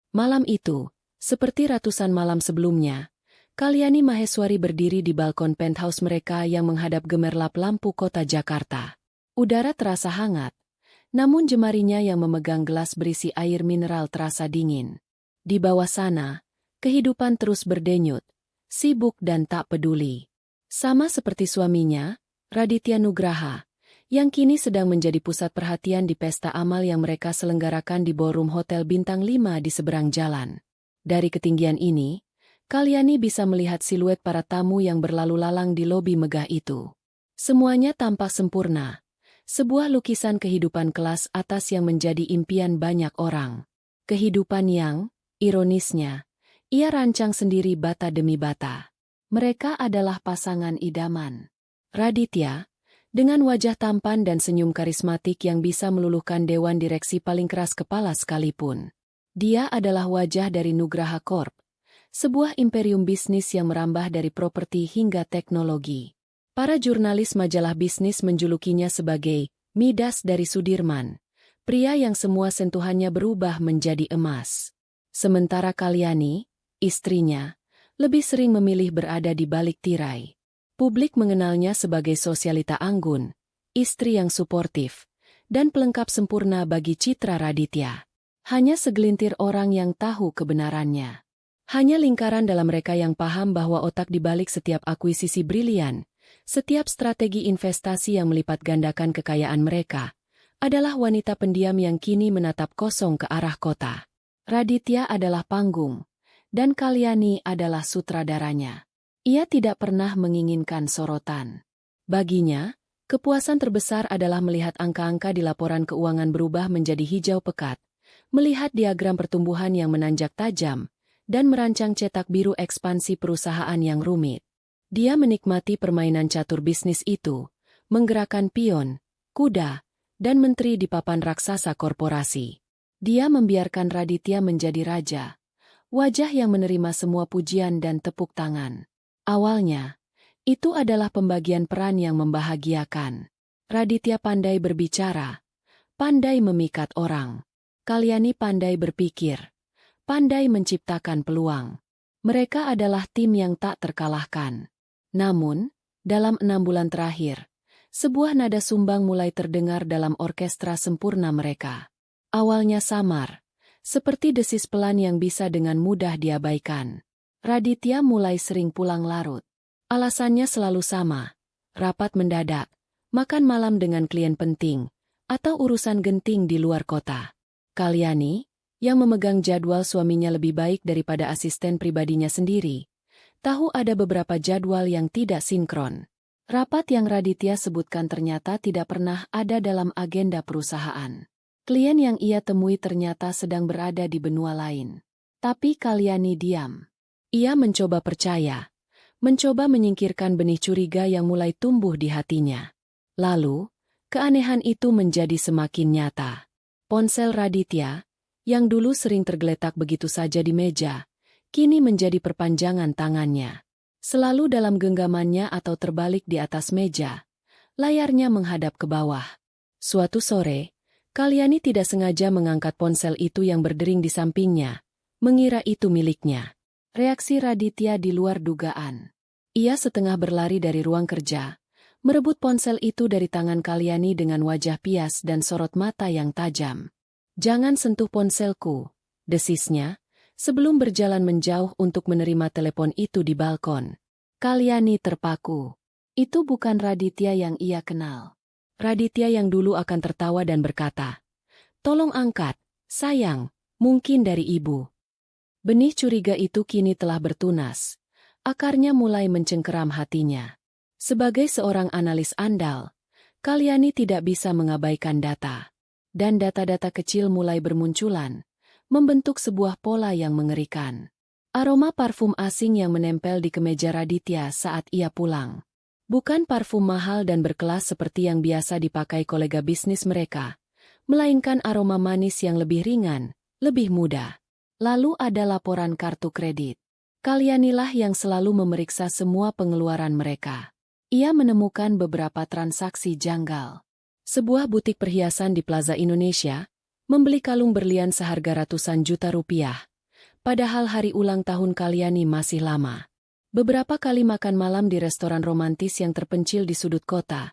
Malam itu, seperti ratusan malam sebelumnya, Kalyani Maheswari berdiri di balkon penthouse mereka yang menghadap gemerlap lampu kota Jakarta. Udara terasa hangat, namun jemarinya yang memegang gelas berisi air mineral terasa dingin. Di bawah sana, kehidupan terus berdenyut, sibuk dan tak peduli. Sama seperti suaminya, Raditya Nugraha, yang kini sedang menjadi pusat perhatian di pesta amal yang mereka selenggarakan di ballroom Hotel Bintang 5 di seberang jalan. Dari ketinggian ini, Kalyani bisa melihat siluet para tamu yang berlalu lalang di lobi megah itu. Semuanya tampak sempurna, sebuah lukisan kehidupan kelas atas yang menjadi impian banyak orang. Kehidupan yang, ironisnya, ia rancang sendiri bata demi bata. Mereka adalah pasangan idaman. Raditya, dengan wajah tampan dan senyum karismatik yang bisa meluluhkan dewan direksi paling keras kepala sekalipun. Dia adalah wajah dari Nugraha Corp, sebuah imperium bisnis yang merambah dari properti hingga teknologi. Para jurnalis majalah bisnis menjulukinya sebagai Midas dari Sudirman, pria yang semua sentuhannya berubah menjadi emas. Sementara Kalyani, istrinya, lebih sering memilih berada di balik tirai. Publik mengenalnya sebagai sosialita anggun, istri yang suportif, dan pelengkap sempurna bagi citra Raditya. Hanya segelintir orang yang tahu kebenarannya. Hanya lingkaran dalam mereka yang paham bahwa otak di balik setiap akuisisi brilian, setiap strategi investasi yang melipat gandakan kekayaan mereka, adalah wanita pendiam yang kini menatap kosong ke arah kota. Raditya adalah panggung, dan Kalyani adalah sutradaranya. Ia tidak pernah menginginkan sorotan. Baginya, kepuasan terbesar adalah melihat angka-angka di laporan keuangan berubah menjadi hijau pekat, melihat diagram pertumbuhan yang menanjak tajam, dan merancang cetak biru ekspansi perusahaan yang rumit. Dia menikmati permainan catur bisnis itu, menggerakkan pion, kuda, dan menteri di papan raksasa korporasi. Dia membiarkan Raditya menjadi raja, wajah yang menerima semua pujian dan tepuk tangan. Awalnya, itu adalah pembagian peran yang membahagiakan. Raditya pandai berbicara, pandai memikat orang. Kalyani pandai berpikir, pandai menciptakan peluang. Mereka adalah tim yang tak terkalahkan. Namun, dalam 6 bulan terakhir, sebuah nada sumbang mulai terdengar dalam orkestra sempurna mereka. Awalnya samar, seperti desis pelan yang bisa dengan mudah diabaikan. Raditya mulai sering pulang larut. Alasannya selalu sama, rapat mendadak, makan malam dengan klien penting, atau urusan genting di luar kota. Kalyani, yang memegang jadwal suaminya lebih baik daripada asisten pribadinya sendiri, tahu ada beberapa jadwal yang tidak sinkron. Rapat yang Raditya sebutkan ternyata tidak pernah ada dalam agenda perusahaan. Klien yang ia temui ternyata sedang berada di benua lain. Tapi Kalyani diam. Ia mencoba percaya, mencoba menyingkirkan benih curiga yang mulai tumbuh di hatinya. Lalu, keanehan itu menjadi semakin nyata. Ponsel Raditya, yang dulu sering tergeletak begitu saja di meja, kini menjadi perpanjangan tangannya. Selalu dalam genggamannya atau terbalik di atas meja, layarnya menghadap ke bawah. Suatu sore, Kalyani tidak sengaja mengangkat ponsel itu yang berdering di sampingnya, mengira itu miliknya. Reaksi Raditya di luar dugaan. Ia setengah berlari dari ruang kerja, merebut ponsel itu dari tangan Kalyani dengan wajah pias dan sorot mata yang tajam. "Jangan sentuh ponselku," desisnya, sebelum berjalan menjauh untuk menerima telepon itu di balkon. Kalyani terpaku. Itu bukan Raditya yang ia kenal. Raditya yang dulu akan tertawa dan berkata, "Tolong angkat, sayang, mungkin dari ibu." Benih curiga itu kini telah bertunas. Akarnya mulai mencengkeram hatinya. Sebagai seorang analis andal, Kalyani tidak bisa mengabaikan data. Dan data-data kecil mulai bermunculan, membentuk sebuah pola yang mengerikan. Aroma parfum asing yang menempel di kemeja Raditya saat ia pulang. Bukan parfum mahal dan berkelas seperti yang biasa dipakai kolega bisnis mereka, melainkan aroma manis yang lebih ringan, lebih mudah. Lalu ada laporan kartu kredit. Kalyanilah yang selalu memeriksa semua pengeluaran mereka. Ia menemukan beberapa transaksi janggal. Sebuah butik perhiasan di Plaza Indonesia membeli kalung berlian seharga ratusan juta rupiah, Padahal hari ulang tahun Kalyani masih lama. Beberapa kali makan malam di restoran romantis yang terpencil di sudut kota.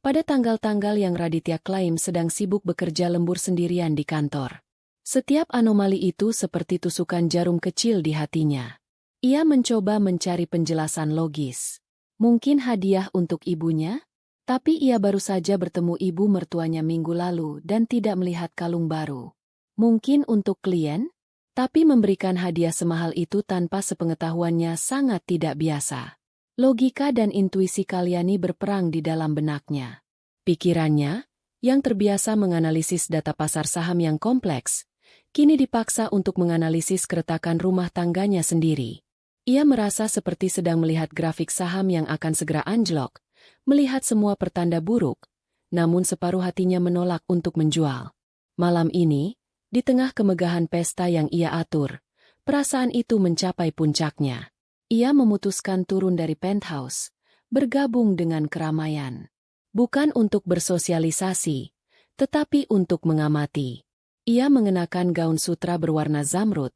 Pada tanggal-tanggal yang Raditya klaim sedang sibuk bekerja lembur sendirian di kantor. Setiap anomali itu seperti tusukan jarum kecil di hatinya. Ia mencoba mencari penjelasan logis. Mungkin hadiah untuk ibunya? Tapi ia baru saja bertemu ibu mertuanya minggu lalu dan tidak melihat kalung baru. Mungkin untuk klien? Tapi memberikan hadiah semahal itu tanpa sepengetahuannya sangat tidak biasa. Logika dan intuisi Kalyani berperang di dalam benaknya. Pikirannya, yang terbiasa menganalisis data pasar saham yang kompleks, kini dipaksa untuk menganalisis keretakan rumah tangganya sendiri. Ia merasa seperti sedang melihat grafik saham yang akan segera anjlok, melihat semua pertanda buruk, namun separuh hatinya menolak untuk menjual. Malam ini, di tengah kemegahan pesta yang ia atur, perasaan itu mencapai puncaknya. Ia memutuskan turun dari penthouse, bergabung dengan keramaian. Bukan untuk bersosialisasi, tetapi untuk mengamati. Ia mengenakan gaun sutra berwarna zamrud,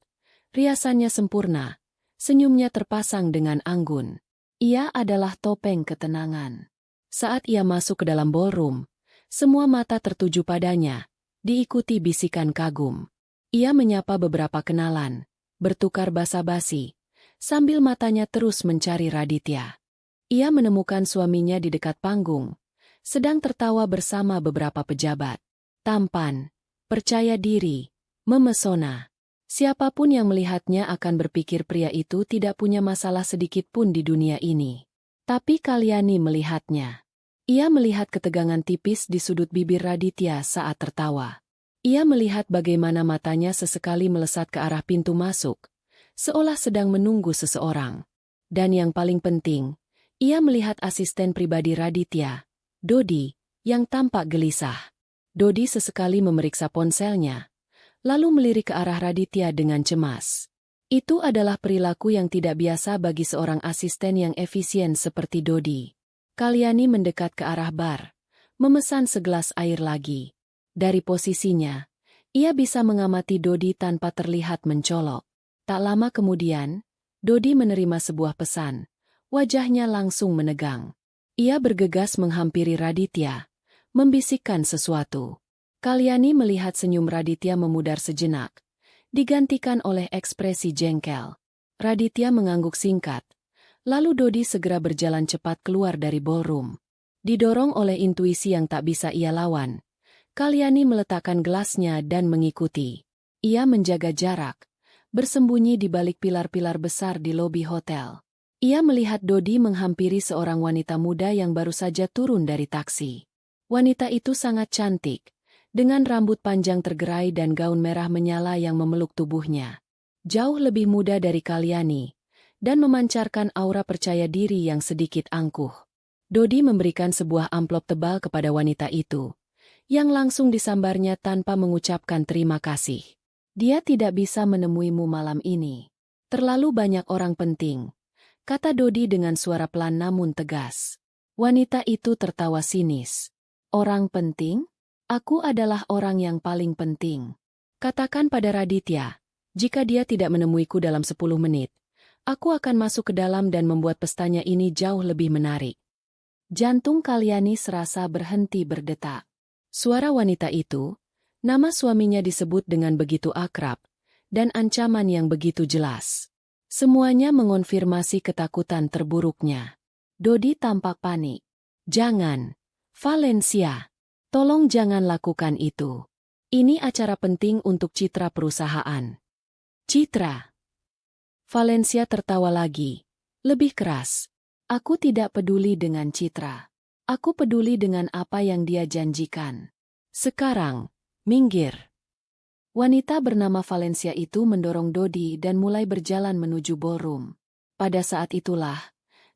riasannya sempurna, senyumnya terpasang dengan anggun. Ia adalah topeng ketenangan. Saat ia masuk ke dalam ballroom, semua mata tertuju padanya, diikuti bisikan kagum. Ia menyapa beberapa kenalan, bertukar basa-basi, sambil matanya terus mencari Raditya. Ia menemukan suaminya di dekat panggung, sedang tertawa bersama beberapa pejabat. Tampan, percaya diri, memesona. Siapapun yang melihatnya akan berpikir pria itu tidak punya masalah sedikit pun di dunia ini. Tapi Kalyani melihatnya. Ia melihat ketegangan tipis di sudut bibir Raditya saat tertawa. Ia melihat bagaimana matanya sesekali melesat ke arah pintu masuk, seolah sedang menunggu seseorang. Dan yang paling penting, ia melihat asisten pribadi Raditya, Dodi, yang tampak gelisah. Dodi sesekali memeriksa ponselnya, lalu melirik ke arah Raditya dengan cemas. Itu adalah perilaku yang tidak biasa bagi seorang asisten yang efisien seperti Dodi. Kalyani mendekat ke arah bar, memesan segelas air lagi. Dari posisinya, ia bisa mengamati Dodi tanpa terlihat mencolok. Tak lama kemudian, Dodi menerima sebuah pesan. Wajahnya langsung menegang. Ia bergegas menghampiri Raditya, membisikkan sesuatu. Kalyani melihat senyum Raditya memudar sejenak, digantikan oleh ekspresi jengkel. Raditya mengangguk singkat. Lalu Dodi segera berjalan cepat keluar dari ballroom. Didorong oleh intuisi yang tak bisa ia lawan, Kalyani meletakkan gelasnya dan mengikuti. Ia menjaga jarak, bersembunyi di balik pilar-pilar besar di lobi hotel. Ia melihat Dodi menghampiri seorang wanita muda yang baru saja turun dari taksi. Wanita itu sangat cantik, dengan rambut panjang tergerai dan gaun merah menyala yang memeluk tubuhnya. Jauh lebih muda dari Kalyani, dan memancarkan aura percaya diri yang sedikit angkuh. Dodi memberikan sebuah amplop tebal kepada wanita itu, yang langsung disambarnya tanpa mengucapkan terima kasih. Dia tidak bisa menemuimu malam ini. Terlalu banyak orang penting, kata Dodi dengan suara pelan namun tegas. Wanita itu tertawa sinis. Orang penting? Aku adalah orang yang paling penting. Katakan pada Raditya, jika dia tidak menemuiku dalam 10 menit, aku akan masuk ke dalam dan membuat pestanya ini jauh lebih menarik. Jantung Kalyani serasa berhenti berdetak. Suara wanita itu, nama suaminya disebut dengan begitu akrab, dan ancaman yang begitu jelas. Semuanya mengonfirmasi ketakutan terburuknya. Dodi tampak panik. Jangan, Valencia. Tolong jangan lakukan itu. Ini acara penting untuk citra perusahaan. Citra. Valencia tertawa lagi, lebih keras. Aku tidak peduli dengan Citra. Aku peduli dengan apa yang dia janjikan. Sekarang, minggir. Wanita bernama Valencia itu mendorong Dodi dan mulai berjalan menuju ballroom. Pada saat itulah,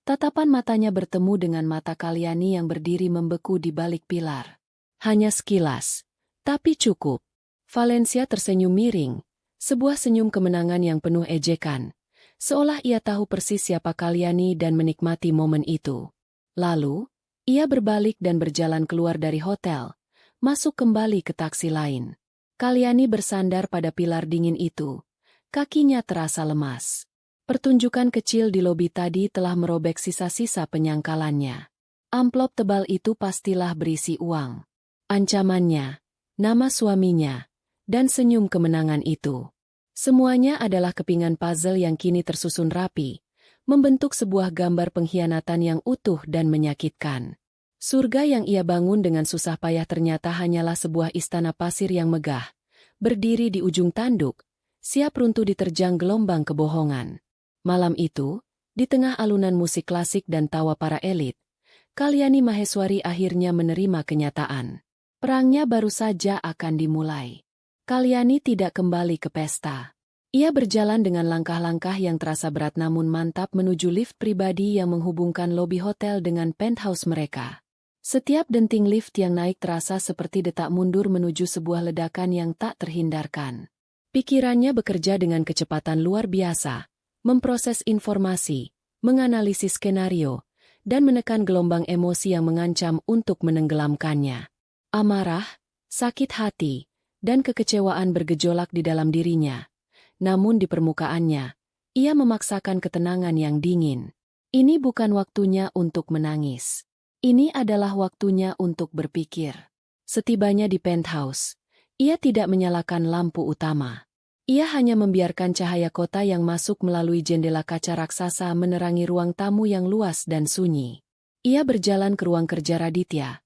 tatapan matanya bertemu dengan mata Kalyani yang berdiri membeku di balik pilar. Hanya sekilas, tapi cukup. Valencia tersenyum miring, sebuah senyum kemenangan yang penuh ejekan. Seolah ia tahu persis siapa Kalyani dan menikmati momen itu. Lalu, ia berbalik dan berjalan keluar dari hotel, masuk kembali ke taksi lain. Kalyani bersandar pada pilar dingin itu, Kakinya terasa lemas. Pertunjukan kecil di lobi tadi telah merobek sisa-sisa penyangkalannya. Amplop tebal itu pastilah berisi uang. Ancamannya, nama suaminya, dan senyum kemenangan itu. Semuanya adalah kepingan puzzle yang kini tersusun rapi, membentuk sebuah gambar pengkhianatan yang utuh dan menyakitkan. Surga yang ia bangun dengan susah payah ternyata hanyalah sebuah istana pasir yang megah, berdiri di ujung tanduk, siap runtuh diterjang gelombang kebohongan. Malam itu, di tengah alunan musik klasik dan tawa para elit, Kalyani Maheswari akhirnya menerima kenyataan. Perangnya baru saja akan dimulai. Kalyani tidak kembali ke pesta. Ia berjalan dengan langkah-langkah yang terasa berat namun mantap menuju lift pribadi yang menghubungkan lobi hotel dengan penthouse mereka. Setiap denting lift yang naik terasa seperti detak mundur menuju sebuah ledakan yang tak terhindarkan. Pikirannya bekerja dengan kecepatan luar biasa, memproses informasi, menganalisis skenario, dan menekan gelombang emosi yang mengancam untuk menenggelamkannya. Amarah, sakit hati, dan kekecewaan bergejolak di dalam dirinya. Namun di permukaannya, ia memaksakan ketenangan yang dingin. Ini bukan waktunya untuk menangis. Ini adalah waktunya untuk berpikir. Setibanya di penthouse, ia tidak menyalakan lampu utama. Ia hanya membiarkan cahaya kota yang masuk melalui jendela kaca raksasa menerangi ruang tamu yang luas dan sunyi. Ia berjalan ke ruang kerja Raditya.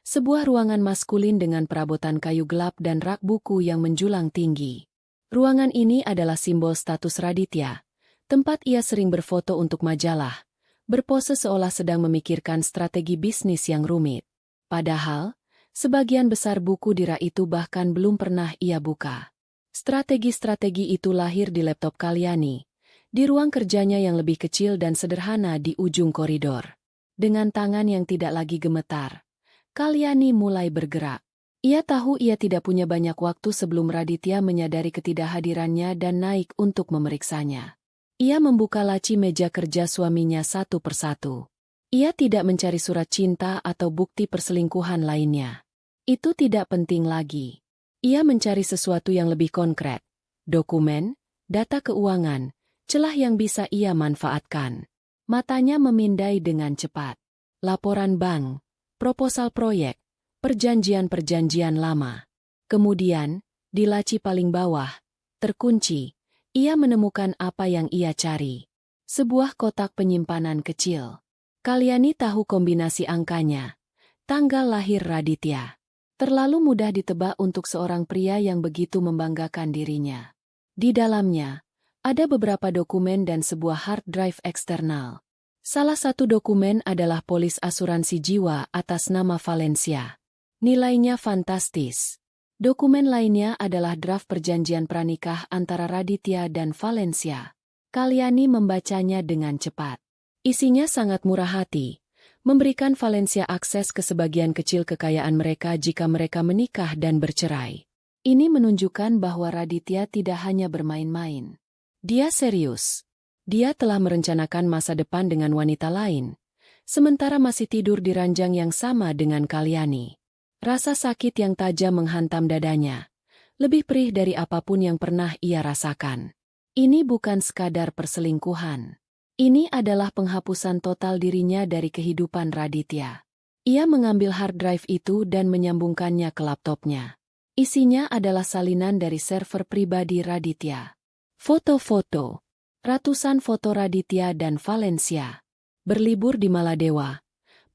Sebuah ruangan maskulin dengan perabotan kayu gelap dan rak buku yang menjulang tinggi. Ruangan ini adalah simbol status Raditya, tempat ia sering berfoto untuk majalah, berpose seolah sedang memikirkan strategi bisnis yang rumit. Padahal, sebagian besar buku di rak itu bahkan belum pernah ia buka. Strategi-strategi itu lahir di laptop Kalyani, di ruang kerjanya yang lebih kecil dan sederhana di ujung koridor. Dengan tangan yang tidak lagi gemetar, Kalyani mulai bergerak. Ia tahu ia tidak punya banyak waktu sebelum Raditya menyadari ketidakhadirannya dan naik untuk memeriksanya. Ia membuka laci meja kerja suaminya satu persatu. Ia tidak mencari surat cinta atau bukti perselingkuhan lainnya. Itu tidak penting lagi. Ia mencari sesuatu yang lebih konkret. Dokumen, data keuangan, celah yang bisa ia manfaatkan. Matanya memindai dengan cepat. Laporan bank, proposal proyek, perjanjian-perjanjian lama. Kemudian, di laci paling bawah, terkunci, ia menemukan apa yang ia cari. Sebuah kotak penyimpanan kecil. Kalyani tahu kombinasi angkanya. Tanggal lahir Raditya. Terlalu mudah ditebak untuk seorang pria yang begitu membanggakan dirinya. Di dalamnya, ada beberapa dokumen dan sebuah hard drive eksternal. Salah satu dokumen adalah polis asuransi jiwa atas nama Valencia. Nilainya fantastis. Dokumen lainnya adalah draft perjanjian pranikah antara Raditya dan Valencia. Kalyani membacanya dengan cepat. Isinya sangat murah hati, memberikan Valencia akses ke sebagian kecil kekayaan mereka jika mereka menikah dan bercerai. Ini menunjukkan bahwa Raditya tidak hanya bermain-main. Dia serius. Dia telah merencanakan masa depan dengan wanita lain, sementara masih tidur di ranjang yang sama dengan Kalyani. Rasa sakit yang tajam menghantam dadanya, lebih perih dari apapun yang pernah ia rasakan. Ini bukan sekadar perselingkuhan. Ini adalah penghapusan total dirinya dari kehidupan Raditya. Ia mengambil hard drive itu dan menyambungkannya ke laptopnya. Isinya adalah salinan dari server pribadi Raditya. Foto-foto. Ratusan foto Raditya dan Valencia. Berlibur di Maladewa.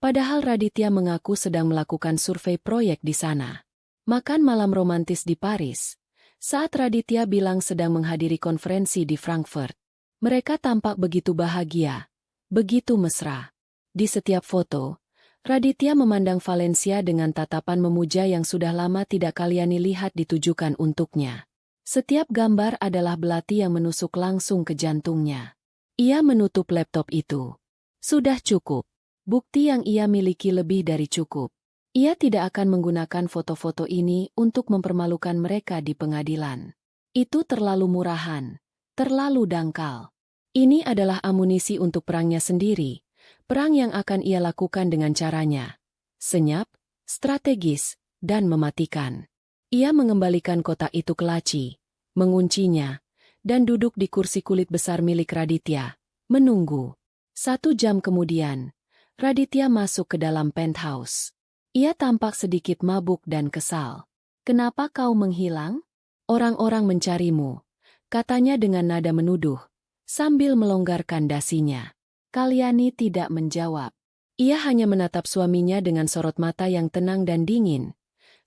Padahal Raditya mengaku sedang melakukan survei proyek di sana. Makan malam romantis di Paris. Saat Raditya bilang sedang menghadiri konferensi di Frankfurt. Mereka tampak begitu bahagia, begitu mesra. Di setiap foto, Raditya memandang Valencia dengan tatapan memuja yang sudah lama tidak Kalyani lihat ditujukan untuknya. Setiap gambar adalah belati yang menusuk langsung ke jantungnya. Ia menutup laptop itu. Sudah cukup. Bukti yang ia miliki lebih dari cukup. Ia tidak akan menggunakan foto-foto ini untuk mempermalukan mereka di pengadilan. Itu terlalu murahan. Terlalu dangkal. Ini adalah amunisi untuk perangnya sendiri, perang yang akan ia lakukan dengan caranya. Senyap, strategis, dan mematikan. Ia mengembalikan kotak itu ke laci, menguncinya, dan duduk di kursi kulit besar milik Raditya, menunggu. 1 jam kemudian, Raditya masuk ke dalam penthouse. Ia tampak sedikit mabuk dan kesal. "Kenapa kau menghilang? Orang-orang mencarimu," katanya dengan nada menuduh, sambil melonggarkan dasinya. Kalyani tidak menjawab. Ia hanya menatap suaminya dengan sorot mata yang tenang dan dingin.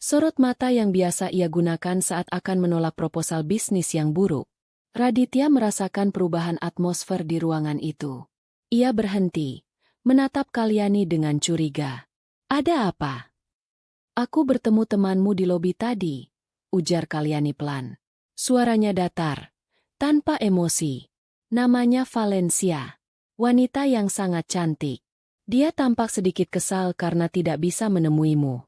Sorot mata yang biasa ia gunakan saat akan menolak proposal bisnis yang buruk. Raditya merasakan perubahan atmosfer di ruangan itu. Ia berhenti, menatap Kalyani dengan curiga. "Ada apa?" "Aku bertemu temanmu di lobi tadi," ujar Kalyani pelan. Suaranya datar, tanpa emosi. "Namanya Valencia. Wanita yang sangat cantik. Dia tampak sedikit kesal karena tidak bisa menemuimu."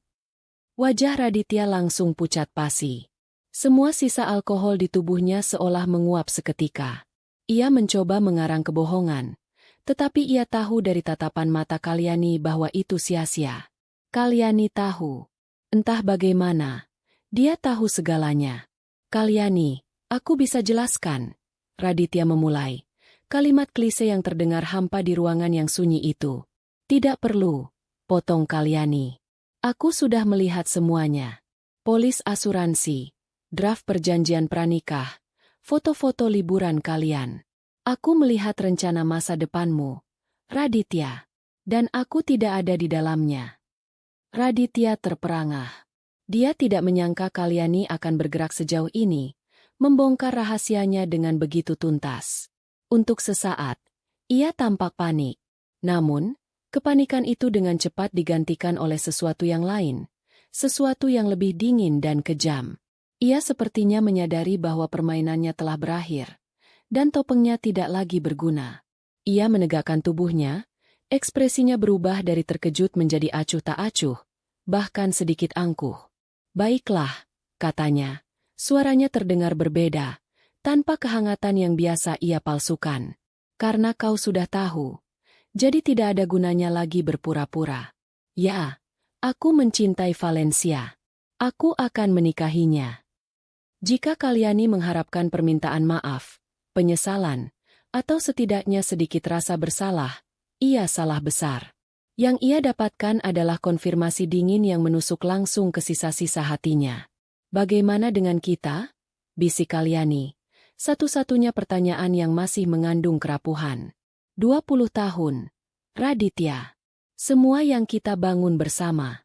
Wajah Raditya langsung pucat pasi. Semua sisa alkohol di tubuhnya seolah menguap seketika. Ia mencoba mengarang kebohongan, tetapi ia tahu dari tatapan mata Kalyani bahwa itu sia-sia. Kalyani tahu. Entah bagaimana, dia tahu segalanya. "Kalyani, aku bisa jelaskan," Raditya memulai. Kalimat klise yang terdengar hampa di ruangan yang sunyi itu. "Tidak perlu," potong Kalyani. "Aku sudah melihat semuanya. Polis asuransi, draft perjanjian pranikah, foto-foto liburan kalian. Aku melihat rencana masa depanmu, Raditya, dan aku tidak ada di dalamnya." Raditya terperangah. Dia tidak menyangka Kalyani akan bergerak sejauh ini, membongkar rahasianya dengan begitu tuntas. Untuk sesaat, ia tampak panik. Namun, kepanikan itu dengan cepat digantikan oleh sesuatu yang lain, sesuatu yang lebih dingin dan kejam. Ia sepertinya menyadari bahwa permainannya telah berakhir, dan topengnya tidak lagi berguna. Ia menegakkan tubuhnya, ekspresinya berubah dari terkejut menjadi acuh tak acuh, bahkan sedikit angkuh. "Baiklah," katanya. Suaranya terdengar berbeda, tanpa kehangatan yang biasa ia palsukan. "Karena kau sudah tahu, jadi tidak ada gunanya lagi berpura-pura. Ya, aku mencintai Valencia. Aku akan menikahinya." Jika Kalyani mengharapkan permintaan maaf, penyesalan, atau setidaknya sedikit rasa bersalah, ia salah besar. Yang ia dapatkan adalah konfirmasi dingin yang menusuk langsung ke sisa-sisa hatinya. "Bagaimana dengan kita?" bisik Kalyani. Satu-satunya pertanyaan yang masih mengandung kerapuhan. 20 tahun. Raditya. Semua yang kita bangun bersama.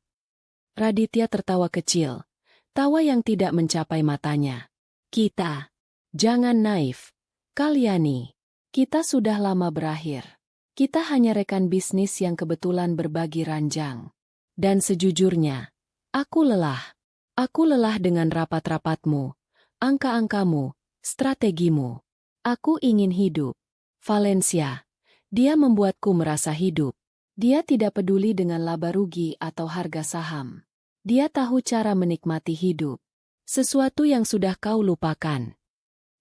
Raditya tertawa kecil. Tawa yang tidak mencapai matanya. "Kita. Jangan naif. Kalyani. Kita sudah lama berakhir. Kita hanya rekan bisnis yang kebetulan berbagi ranjang. Dan sejujurnya, aku lelah. Aku lelah dengan rapat-rapatmu, angka-angkamu, strategimu. Aku ingin hidup. Valencia. Dia membuatku merasa hidup. Dia tidak peduli dengan laba rugi atau harga saham. Dia tahu cara menikmati hidup. Sesuatu yang sudah kau lupakan.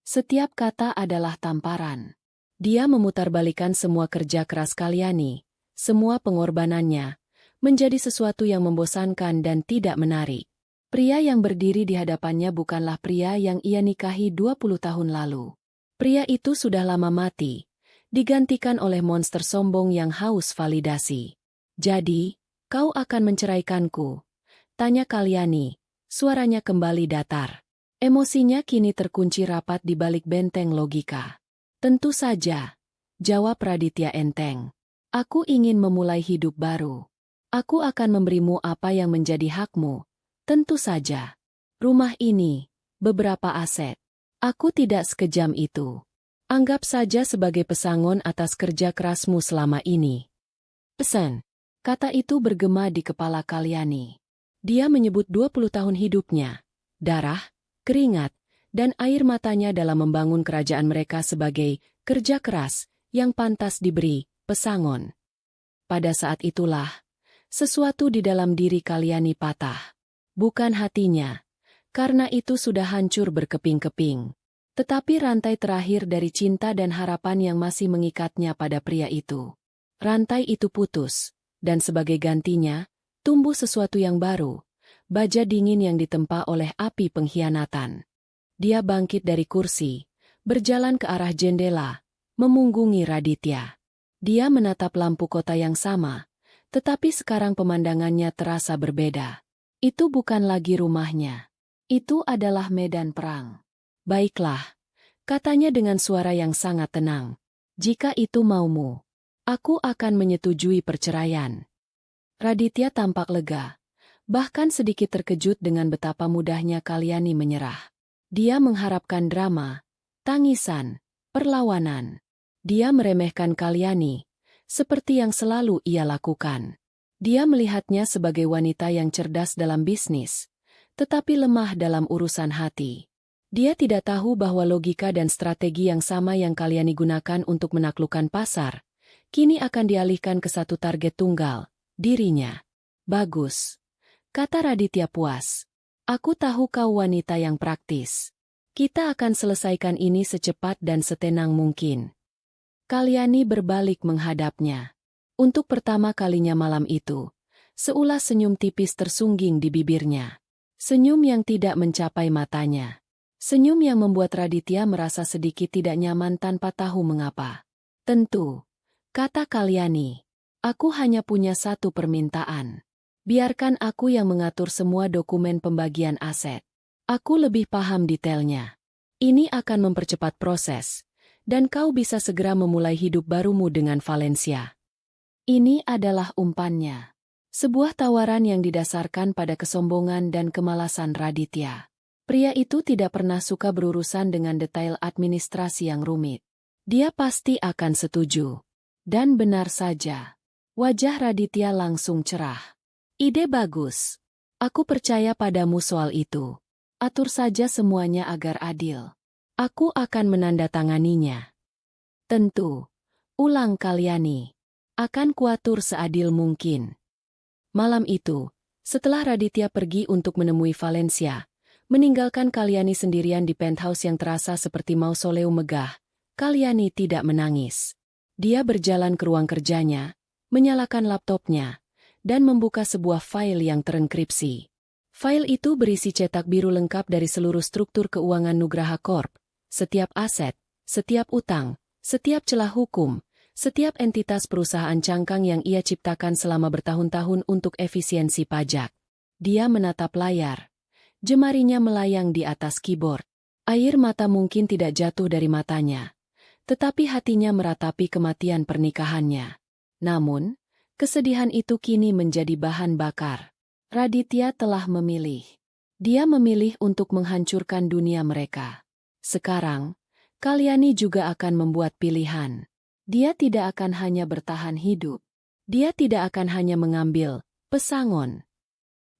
Setiap kata adalah tamparan." Dia memutarbalikkan semua kerja keras Kalyani, semua pengorbanannya, menjadi sesuatu yang membosankan dan tidak menarik. Pria yang berdiri di hadapannya bukanlah pria yang ia nikahi 20 tahun lalu. Pria itu sudah lama mati, digantikan oleh monster sombong yang haus validasi. "Jadi, kau akan menceraikanku?" tanya Kalyani, suaranya kembali datar. Emosinya kini terkunci rapat di balik benteng logika. "Tentu saja," jawab Raditya enteng. "Aku ingin memulai hidup baru. Aku akan memberimu apa yang menjadi hakmu. Tentu saja. Rumah ini, beberapa aset. Aku tidak sekejam itu. Anggap saja sebagai pesangon atas kerja kerasmu selama ini." "Pesan." Kata itu bergema di kepala Kalyani. Dia menyebut 20 tahun hidupnya, darah, keringat, dan air matanya dalam membangun kerajaan mereka sebagai kerja keras yang pantas diberi pesangon. Pada saat itulah, sesuatu di dalam diri Kalyani patah. Bukan hatinya, karena itu sudah hancur berkeping-keping. Tetapi rantai terakhir dari cinta dan harapan yang masih mengikatnya pada pria itu. Rantai itu putus, dan sebagai gantinya, tumbuh sesuatu yang baru, baja dingin yang ditempa oleh api pengkhianatan. Dia bangkit dari kursi, berjalan ke arah jendela, memunggungi Raditya. Dia menatap lampu kota yang sama, tetapi sekarang pemandangannya terasa berbeda. Itu bukan lagi rumahnya. Itu adalah medan perang. Baiklah, katanya dengan suara yang sangat tenang. Jika itu maumu, aku akan menyetujui perceraian. Raditya tampak lega, bahkan sedikit terkejut dengan betapa mudahnya Kalyani menyerah. Dia mengharapkan drama, tangisan, perlawanan. Dia meremehkan Kalyani, seperti yang selalu ia lakukan. Dia melihatnya sebagai wanita yang cerdas dalam bisnis, tetapi lemah dalam urusan hati. Dia tidak tahu bahwa logika dan strategi yang sama yang Kalyani gunakan untuk menaklukkan pasar, kini akan dialihkan ke satu target tunggal, dirinya. Bagus, kata Raditya puas. Aku tahu kau wanita yang praktis. Kita akan selesaikan ini secepat dan setenang mungkin. Kalyani berbalik menghadapnya. Untuk pertama kalinya malam itu, seulas senyum tipis tersungging di bibirnya. Senyum yang tidak mencapai matanya. Senyum yang membuat Raditya merasa sedikit tidak nyaman tanpa tahu mengapa. Tentu, kata Kalyani. Aku hanya punya satu permintaan. Biarkan aku yang mengatur semua dokumen pembagian aset. Aku lebih paham detailnya. Ini akan mempercepat proses, dan kau bisa segera memulai hidup barumu dengan Valencia. Ini adalah umpannya. Sebuah tawaran yang didasarkan pada kesombongan dan kemalasan Raditya. Pria itu tidak pernah suka berurusan dengan detail administrasi yang rumit. Dia pasti akan setuju. Dan benar saja. Wajah Raditya langsung cerah. Ide bagus. Aku percaya padamu soal itu. Atur saja semuanya agar adil. Aku akan menandatanganinya. Tentu. Ulang Kalyani. Akan kuatur seadil mungkin. Malam itu, setelah Raditya pergi untuk menemui Valencia, meninggalkan Kalyani sendirian di penthouse yang terasa seperti mausoleum megah, Kalyani tidak menangis. Dia berjalan ke ruang kerjanya, menyalakan laptopnya, dan membuka sebuah file yang terenkripsi. File itu berisi cetak biru lengkap dari seluruh struktur keuangan Nugraha Corp, setiap aset, setiap utang, setiap celah hukum, setiap entitas perusahaan cangkang yang ia ciptakan selama bertahun-tahun untuk efisiensi pajak. Dia menatap layar. Jemarinya melayang di atas keyboard. Air mata mungkin tidak jatuh dari matanya, tetapi hatinya meratapi kematian pernikahannya. Namun, kesedihan itu kini menjadi bahan bakar. Raditya telah memilih. Dia memilih untuk menghancurkan dunia mereka. Sekarang, Kalyani juga akan membuat pilihan. Dia tidak akan hanya bertahan hidup. Dia tidak akan hanya mengambil pesangon.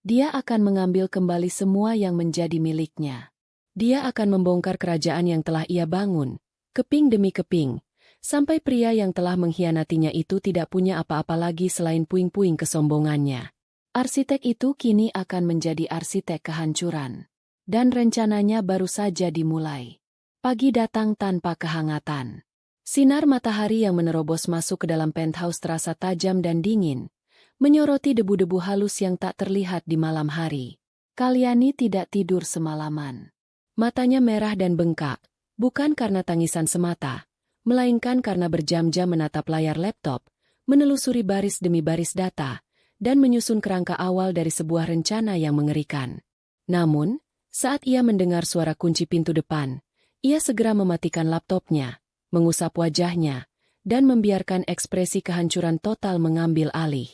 Dia akan mengambil kembali semua yang menjadi miliknya. Dia akan membongkar kerajaan yang telah ia bangun, keping demi keping, sampai pria yang telah mengkhianatinya itu tidak punya apa-apa lagi selain puing-puing kesombongannya. Arsitek itu kini akan menjadi arsitek kehancuran. Dan rencananya baru saja dimulai. Pagi datang tanpa kehangatan. Sinar matahari yang menerobos masuk ke dalam penthouse terasa tajam dan dingin, menyoroti debu-debu halus yang tak terlihat di malam hari. Kalyani tidak tidur semalaman. Matanya merah dan bengkak, bukan karena tangisan semata, melainkan karena berjam-jam menatap layar laptop, menelusuri baris demi baris data, dan menyusun kerangka awal dari sebuah rencana yang mengerikan. Namun, saat ia mendengar suara kunci pintu depan, ia segera mematikan laptopnya, mengusap wajahnya, dan membiarkan ekspresi kehancuran total mengambil alih.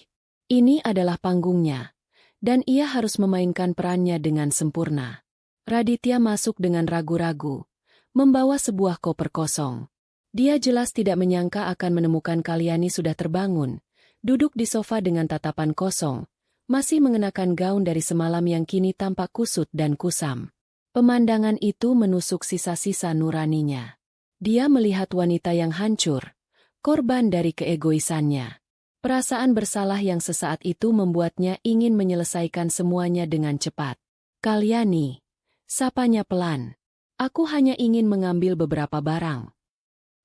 Ini adalah panggungnya, dan ia harus memainkan perannya dengan sempurna. Raditya masuk dengan ragu-ragu, membawa sebuah koper kosong. Dia jelas tidak menyangka akan menemukan Kalyani sudah terbangun, duduk di sofa dengan tatapan kosong, masih mengenakan gaun dari semalam yang kini tampak kusut dan kusam. Pemandangan itu menusuk sisa-sisa nuraninya. Dia melihat wanita yang hancur, korban dari keegoisannya. Perasaan bersalah yang sesaat itu membuatnya ingin menyelesaikan semuanya dengan cepat. Kalyani, sapanya pelan. Aku hanya ingin mengambil beberapa barang.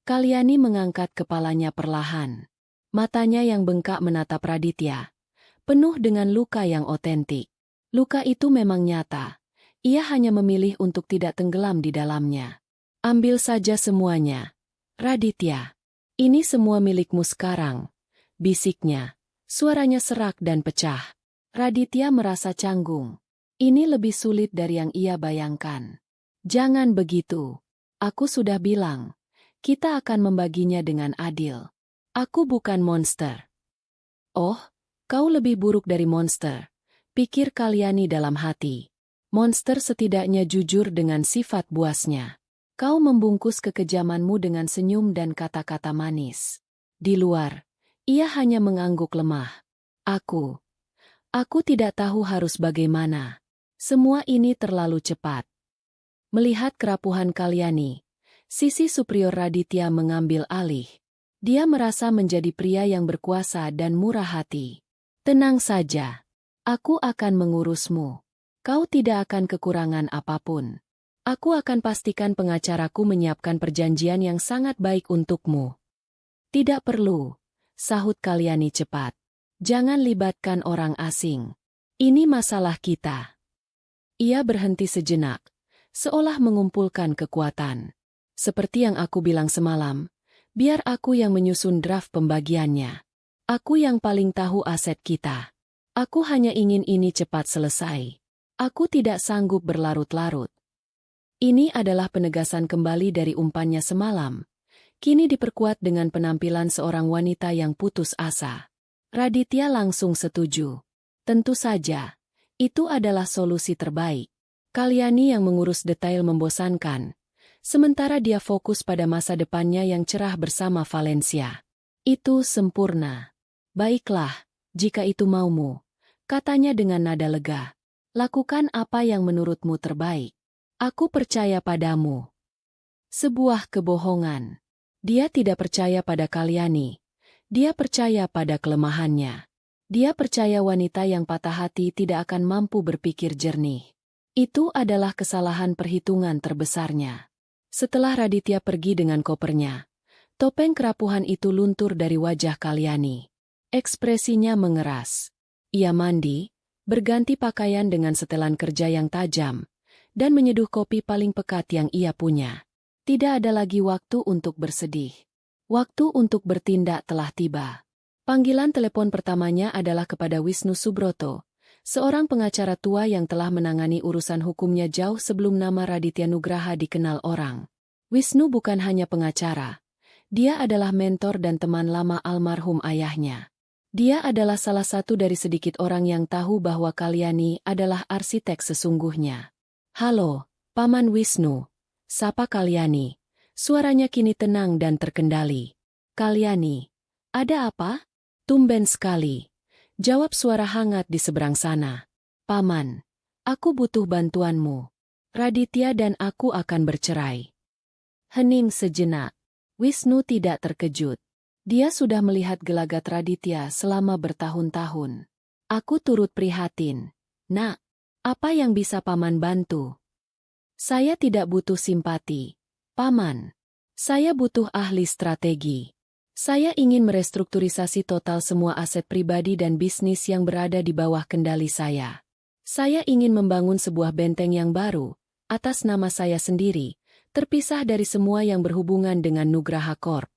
Kalyani mengangkat kepalanya perlahan. Matanya yang bengkak menatap Raditya, penuh dengan luka yang otentik. Luka itu memang nyata. Ia hanya memilih untuk tidak tenggelam di dalamnya. Ambil saja semuanya, Raditya. Ini semua milikmu sekarang, bisiknya. Suaranya serak dan pecah. Raditya merasa canggung. Ini lebih sulit dari yang ia bayangkan. Jangan begitu. Aku sudah bilang, kita akan membaginya dengan adil. Aku bukan monster. Oh, kau lebih buruk dari monster, pikir Kalyani dalam hati. Monster setidaknya jujur dengan sifat buasnya. Kau membungkus kekejamanmu dengan senyum dan kata-kata manis. Di luar, ia hanya mengangguk lemah. Aku tidak tahu harus bagaimana. Semua ini terlalu cepat. Melihat kerapuhan Kalyani, sisi superior Raditya mengambil alih. Dia merasa menjadi pria yang berkuasa dan murah hati. Tenang saja. Aku akan mengurusmu. Kau tidak akan kekurangan apapun. Aku akan pastikan pengacaraku menyiapkan perjanjian yang sangat baik untukmu. Tidak perlu, sahut Kalyani cepat. Jangan libatkan orang asing. Ini masalah kita. Ia berhenti sejenak, seolah mengumpulkan kekuatan. Seperti yang aku bilang semalam, biar aku yang menyusun draft pembagiannya. Aku yang paling tahu aset kita. Aku hanya ingin ini cepat selesai. Aku tidak sanggup berlarut-larut. Ini adalah penegasan kembali dari umpannya semalam. Kini diperkuat dengan penampilan seorang wanita yang putus asa. Raditya langsung setuju. Tentu saja, itu adalah solusi terbaik. Kalyani yang mengurus detail membosankan. Sementara dia fokus pada masa depannya yang cerah bersama Valencia. Itu sempurna. Baiklah, jika itu maumu, katanya dengan nada lega. Lakukan apa yang menurutmu terbaik. Aku percaya padamu. Sebuah kebohongan. Dia tidak percaya pada Kalyani. Dia percaya pada kelemahannya. Dia percaya wanita yang patah hati tidak akan mampu berpikir jernih. Itu adalah kesalahan perhitungan terbesarnya. Setelah Raditya pergi dengan kopernya, topeng kerapuhan itu luntur dari wajah Kalyani. Ekspresinya mengeras. Ia mandi, berganti pakaian dengan setelan kerja yang tajam, dan menyeduh kopi paling pekat yang ia punya. Tidak ada lagi waktu untuk bersedih. Waktu untuk bertindak telah tiba. Panggilan telepon pertamanya adalah kepada Wisnu Subroto, seorang pengacara tua yang telah menangani urusan hukumnya jauh sebelum nama Raditya Nugraha dikenal orang. Wisnu bukan hanya pengacara. Dia adalah mentor dan teman lama almarhum ayahnya. Dia adalah salah satu dari sedikit orang yang tahu bahwa Kalyani adalah arsitek sesungguhnya. Halo, Paman Wisnu. Sapa Kalyani. Suaranya kini tenang dan terkendali. Kalyani, ada apa? Tumben sekali. Jawab suara hangat di seberang sana. Paman, aku butuh bantuanmu. Raditya dan aku akan bercerai. Hening sejenak. Wisnu tidak terkejut. Dia sudah melihat gelagat Raditya selama bertahun-tahun. Aku turut prihatin. Nak, apa yang bisa Paman bantu? Saya tidak butuh simpati. Paman, saya butuh ahli strategi. Saya ingin merestrukturisasi total semua aset pribadi dan bisnis yang berada di bawah kendali saya. Saya ingin membangun sebuah benteng yang baru, atas nama saya sendiri, terpisah dari semua yang berhubungan dengan Nugraha Corp.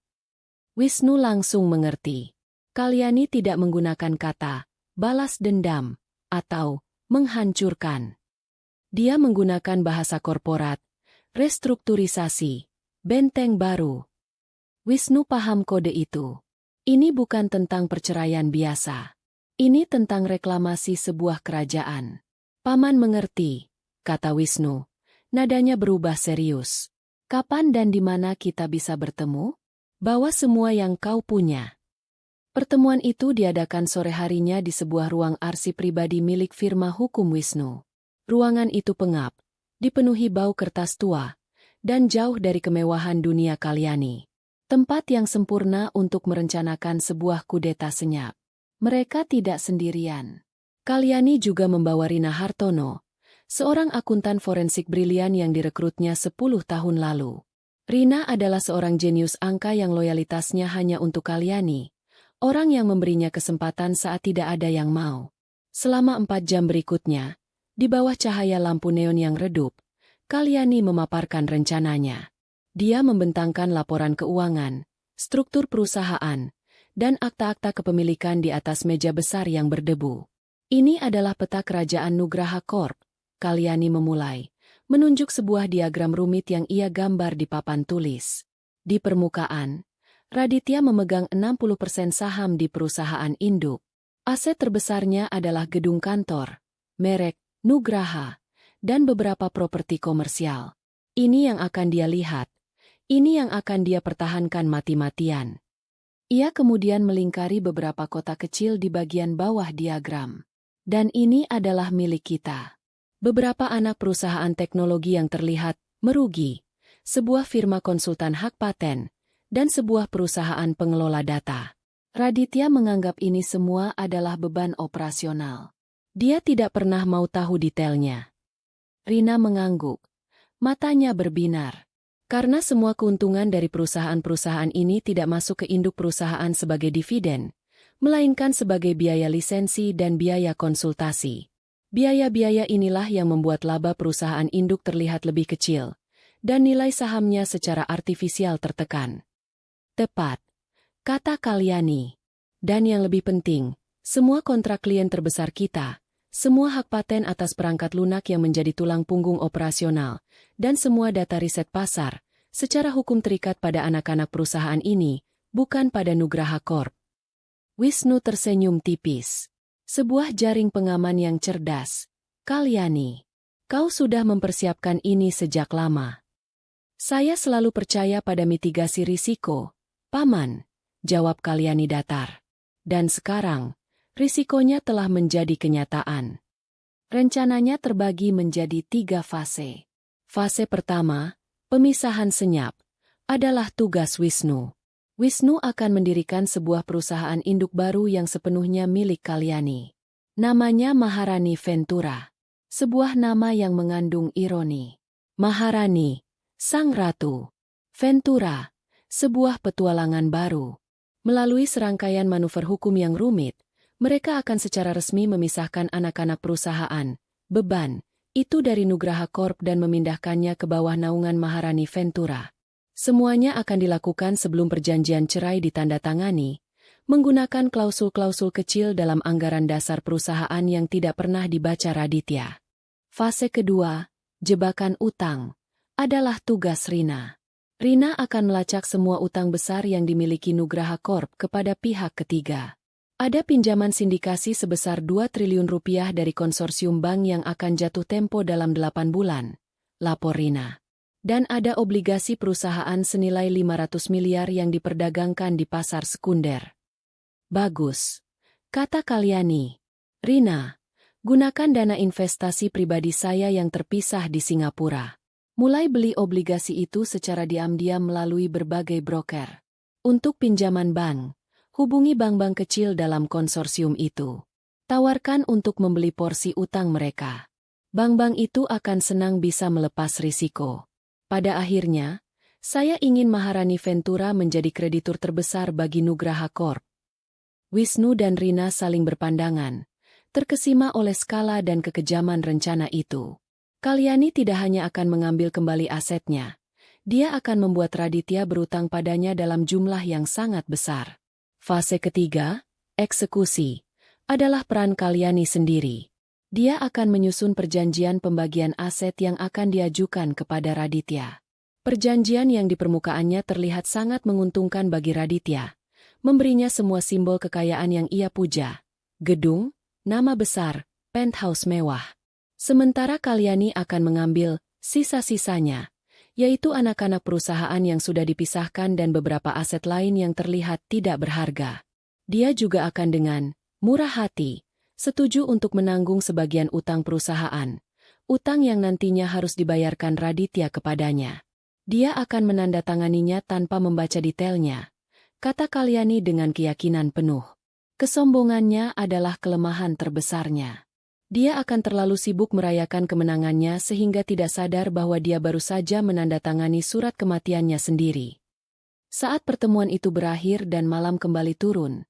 Wisnu langsung mengerti. Kalyani tidak menggunakan kata balas dendam atau menghancurkan. Dia menggunakan bahasa korporat, restrukturisasi, benteng baru. Wisnu paham kode itu. Ini bukan tentang perceraian biasa. Ini tentang reklamasi sebuah kerajaan. Paman mengerti, kata Wisnu. Nadanya berubah serius. Kapan dan di mana kita bisa bertemu? Bawa semua yang kau punya. Pertemuan itu diadakan sore harinya di sebuah ruang arsip pribadi milik firma hukum Wisnu. Ruangan itu pengap, dipenuhi bau kertas tua, dan jauh dari kemewahan dunia Kalyani. Tempat yang sempurna untuk merencanakan sebuah kudeta senyap. Mereka tidak sendirian. Kalyani juga membawa Rina Hartono, seorang akuntan forensik brilian yang direkrutnya 10 tahun lalu. Rina adalah seorang jenius angka yang loyalitasnya hanya untuk Kalyani, orang yang memberinya kesempatan saat tidak ada yang mau. Selama 4 jam berikutnya, di bawah cahaya lampu neon yang redup, Kalyani memaparkan rencananya. Dia membentangkan laporan keuangan, struktur perusahaan, dan akta-akta kepemilikan di atas meja besar yang berdebu. Ini adalah peta kerajaan Nugraha Corp. Kalyani memulai, menunjuk sebuah diagram rumit yang ia gambar di papan tulis. Di permukaan, Raditya memegang 60% saham di perusahaan induk. Aset terbesarnya adalah gedung kantor, merek Nugraha, dan beberapa properti komersial. Ini yang akan dia lihat. Ini yang akan dia pertahankan mati-matian. Ia kemudian melingkari beberapa kota kecil di bagian bawah diagram. Dan ini adalah milik kita. Beberapa anak perusahaan teknologi yang terlihat merugi, sebuah firma konsultan hak paten, dan sebuah perusahaan pengelola data. Raditya menganggap ini semua adalah beban operasional. Dia tidak pernah mau tahu detailnya. Rina mengangguk. Matanya berbinar. Karena semua keuntungan dari perusahaan-perusahaan ini tidak masuk ke induk perusahaan sebagai dividen, melainkan sebagai biaya lisensi dan biaya konsultasi. Biaya-biaya inilah yang membuat laba perusahaan induk terlihat lebih kecil, dan nilai sahamnya secara artifisial tertekan. Tepat, kata Kalyani. Dan yang lebih penting, semua kontrak klien terbesar kita, semua hak paten atas perangkat lunak yang menjadi tulang punggung operasional, dan semua data riset pasar, secara hukum terikat pada anak-anak perusahaan ini, bukan pada Nugraha Corp. Wisnu tersenyum tipis. Sebuah jaring pengaman yang cerdas. Kalyani, kau sudah mempersiapkan ini sejak lama. Saya selalu percaya pada mitigasi risiko, Paman, jawab Kalyani datar. Dan sekarang, risikonya telah menjadi kenyataan. Rencananya terbagi menjadi 3 fase. Fase pertama, pemisahan senyap, adalah tugas Wisnu. Wisnu akan mendirikan sebuah perusahaan induk baru yang sepenuhnya milik Kalyani. Namanya Maharani Ventura. Sebuah nama yang mengandung ironi. Maharani, sang ratu. Ventura, sebuah petualangan baru. Melalui serangkaian manuver hukum yang rumit, mereka akan secara resmi memisahkan anak-anak perusahaan, beban, itu dari Nugraha Corp dan memindahkannya ke bawah naungan Maharani Ventura. Semuanya akan dilakukan sebelum perjanjian cerai ditandatangani, menggunakan klausul-klausul kecil dalam anggaran dasar perusahaan yang tidak pernah dibaca Raditya. Fase kedua, jebakan utang, adalah tugas Rina. Rina akan melacak semua utang besar yang dimiliki Nugraha Corp kepada pihak ketiga. Ada pinjaman sindikasi sebesar 2 triliun rupiah dari konsorsium bank yang akan jatuh tempo dalam 8 bulan, lapor Rina. Dan ada obligasi perusahaan senilai 500 miliar yang diperdagangkan di pasar sekunder. Bagus, kata Kalyani. Rina, gunakan dana investasi pribadi saya yang terpisah di Singapura. Mulai beli obligasi itu secara diam-diam melalui berbagai broker. Untuk pinjaman bank, hubungi bank-bank kecil dalam konsorsium itu. Tawarkan untuk membeli porsi utang mereka. Bank-bank itu akan senang bisa melepas risiko. Pada akhirnya, saya ingin Maharani Ventura menjadi kreditur terbesar bagi Nugraha Corp. Wisnu dan Rina saling berpandangan, terkesima oleh skala dan kekejaman rencana itu. Kalyani tidak hanya akan mengambil kembali asetnya, dia akan membuat Raditya berutang padanya dalam jumlah yang sangat besar. Fase ketiga, eksekusi, adalah peran Kalyani sendiri. Dia akan menyusun perjanjian pembagian aset yang akan diajukan kepada Raditya. Perjanjian yang di permukaannya terlihat sangat menguntungkan bagi Raditya, memberinya semua simbol kekayaan yang ia puja. Gedung, nama besar, penthouse mewah. Sementara Kalyani akan mengambil sisa-sisanya, yaitu anak-anak perusahaan yang sudah dipisahkan dan beberapa aset lain yang terlihat tidak berharga. Dia juga akan dengan murah hati, setuju untuk menanggung sebagian utang perusahaan, utang yang nantinya harus dibayarkan Raditya kepadanya. Dia akan menandatanganinya tanpa membaca detailnya, kata Kalyani dengan keyakinan penuh. Kesombongannya adalah kelemahan terbesarnya. Dia akan terlalu sibuk merayakan kemenangannya sehingga tidak sadar bahwa dia baru saja menandatangani surat kematiannya sendiri. Saat pertemuan itu berakhir dan malam kembali turun,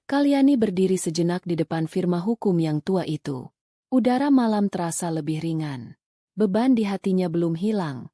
Kalyani berdiri sejenak di depan firma hukum yang tua itu. Udara malam terasa lebih ringan. Beban di hatinya belum hilang,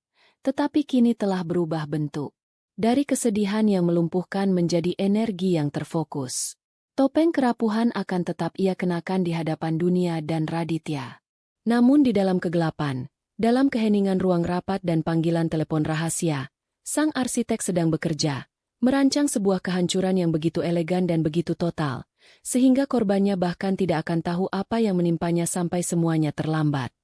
tetapi kini telah berubah bentuk. Dari kesedihan yang melumpuhkan menjadi energi yang terfokus. Topeng kerapuhan akan tetap ia kenakan di hadapan dunia dan Raditya. Namun di dalam kegelapan, dalam keheningan ruang rapat dan panggilan telepon rahasia, sang arsitek sedang bekerja, merancang sebuah kehancuran yang begitu elegan dan begitu total, sehingga korbannya bahkan tidak akan tahu apa yang menimpanya sampai semuanya terlambat.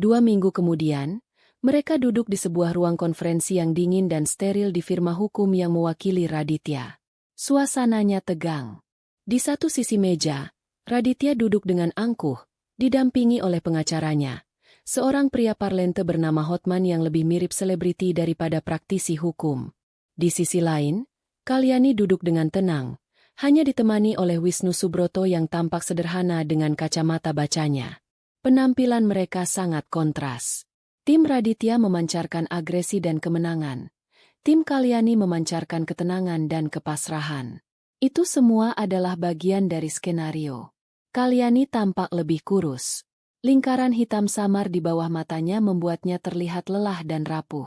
2 minggu kemudian, mereka duduk di sebuah ruang konferensi yang dingin dan steril di firma hukum yang mewakili Raditya. Suasananya tegang. Di satu sisi meja, Raditya duduk dengan angkuh, didampingi oleh pengacaranya, seorang pria parlente bernama Hotman yang lebih mirip selebriti daripada praktisi hukum. Di sisi lain, Kalyani duduk dengan tenang, hanya ditemani oleh Wisnu Subroto yang tampak sederhana dengan kacamata bacanya. Penampilan mereka sangat kontras. Tim Raditya memancarkan agresi dan kemenangan. Tim Kalyani memancarkan ketenangan dan kepasrahan. Itu semua adalah bagian dari skenario. Kalyani tampak lebih kurus. Lingkaran hitam samar di bawah matanya membuatnya terlihat lelah dan rapuh.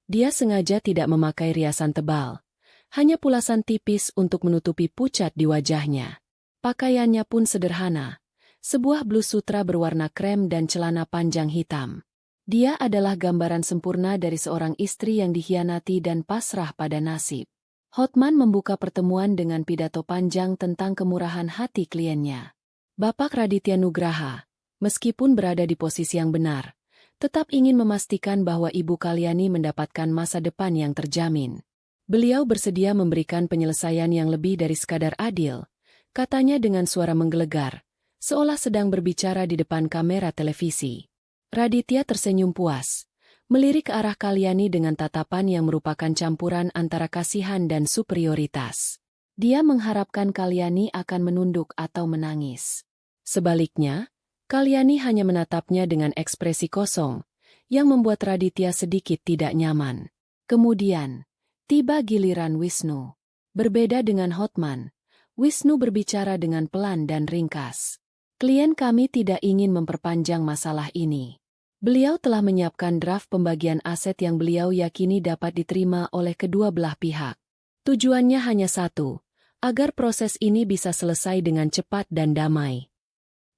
Dia sengaja tidak memakai riasan tebal. Hanya pulasan tipis untuk menutupi pucat di wajahnya. Pakaiannya pun sederhana. Sebuah blus sutra berwarna krem dan celana panjang hitam. Dia adalah gambaran sempurna dari seorang istri yang dikhianati dan pasrah pada nasib. Hotman membuka pertemuan dengan pidato panjang tentang kemurahan hati kliennya. Bapak Raditya Nugraha, meskipun berada di posisi yang benar, tetap ingin memastikan bahwa Ibu Kalyani mendapatkan masa depan yang terjamin. Beliau bersedia memberikan penyelesaian yang lebih dari sekadar adil, katanya dengan suara menggelegar, seolah sedang berbicara di depan kamera televisi. Raditya tersenyum puas. Melirik ke arah Kalyani dengan tatapan yang merupakan campuran antara kasihan dan superioritas. Dia mengharapkan Kalyani akan menunduk atau menangis. Sebaliknya, Kalyani hanya menatapnya dengan ekspresi kosong, yang membuat Raditya sedikit tidak nyaman. Kemudian, tiba giliran Wisnu. Berbeda dengan Hotman, Wisnu berbicara dengan pelan dan ringkas. Klien kami tidak ingin memperpanjang masalah ini. Beliau telah menyiapkan draft pembagian aset yang beliau yakini dapat diterima oleh kedua belah pihak. Tujuannya hanya satu, agar proses ini bisa selesai dengan cepat dan damai.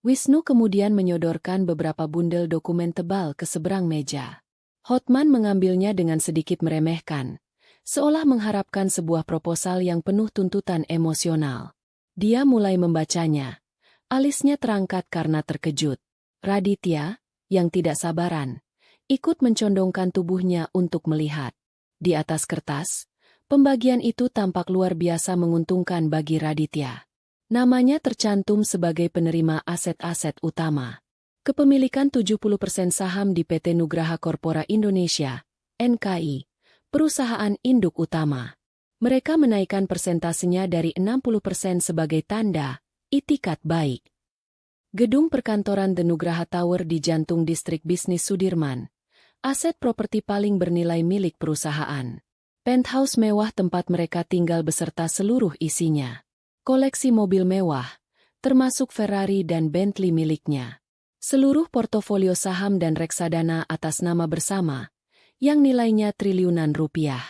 Wisnu kemudian menyodorkan beberapa bundel dokumen tebal ke seberang meja. Hotman mengambilnya dengan sedikit meremehkan, seolah mengharapkan sebuah proposal yang penuh tuntutan emosional. Dia mulai membacanya. Alisnya terangkat karena terkejut. Raditya, yang tidak sabaran, ikut mencondongkan tubuhnya untuk melihat. Di atas kertas, pembagian itu tampak luar biasa menguntungkan bagi Raditya. Namanya tercantum sebagai penerima aset-aset utama. Kepemilikan 70% saham di PT Nugraha Corpora Indonesia, NKI, perusahaan induk utama. Mereka menaikkan persentasenya dari 60% sebagai tanda itikat baik. Gedung perkantoran The Nugraha Tower di jantung distrik bisnis Sudirman. Aset properti paling bernilai milik perusahaan. Penthouse mewah tempat mereka tinggal beserta seluruh isinya. Koleksi mobil mewah, termasuk Ferrari dan Bentley miliknya. Seluruh portofolio saham dan reksadana atas nama bersama, yang nilainya triliunan rupiah.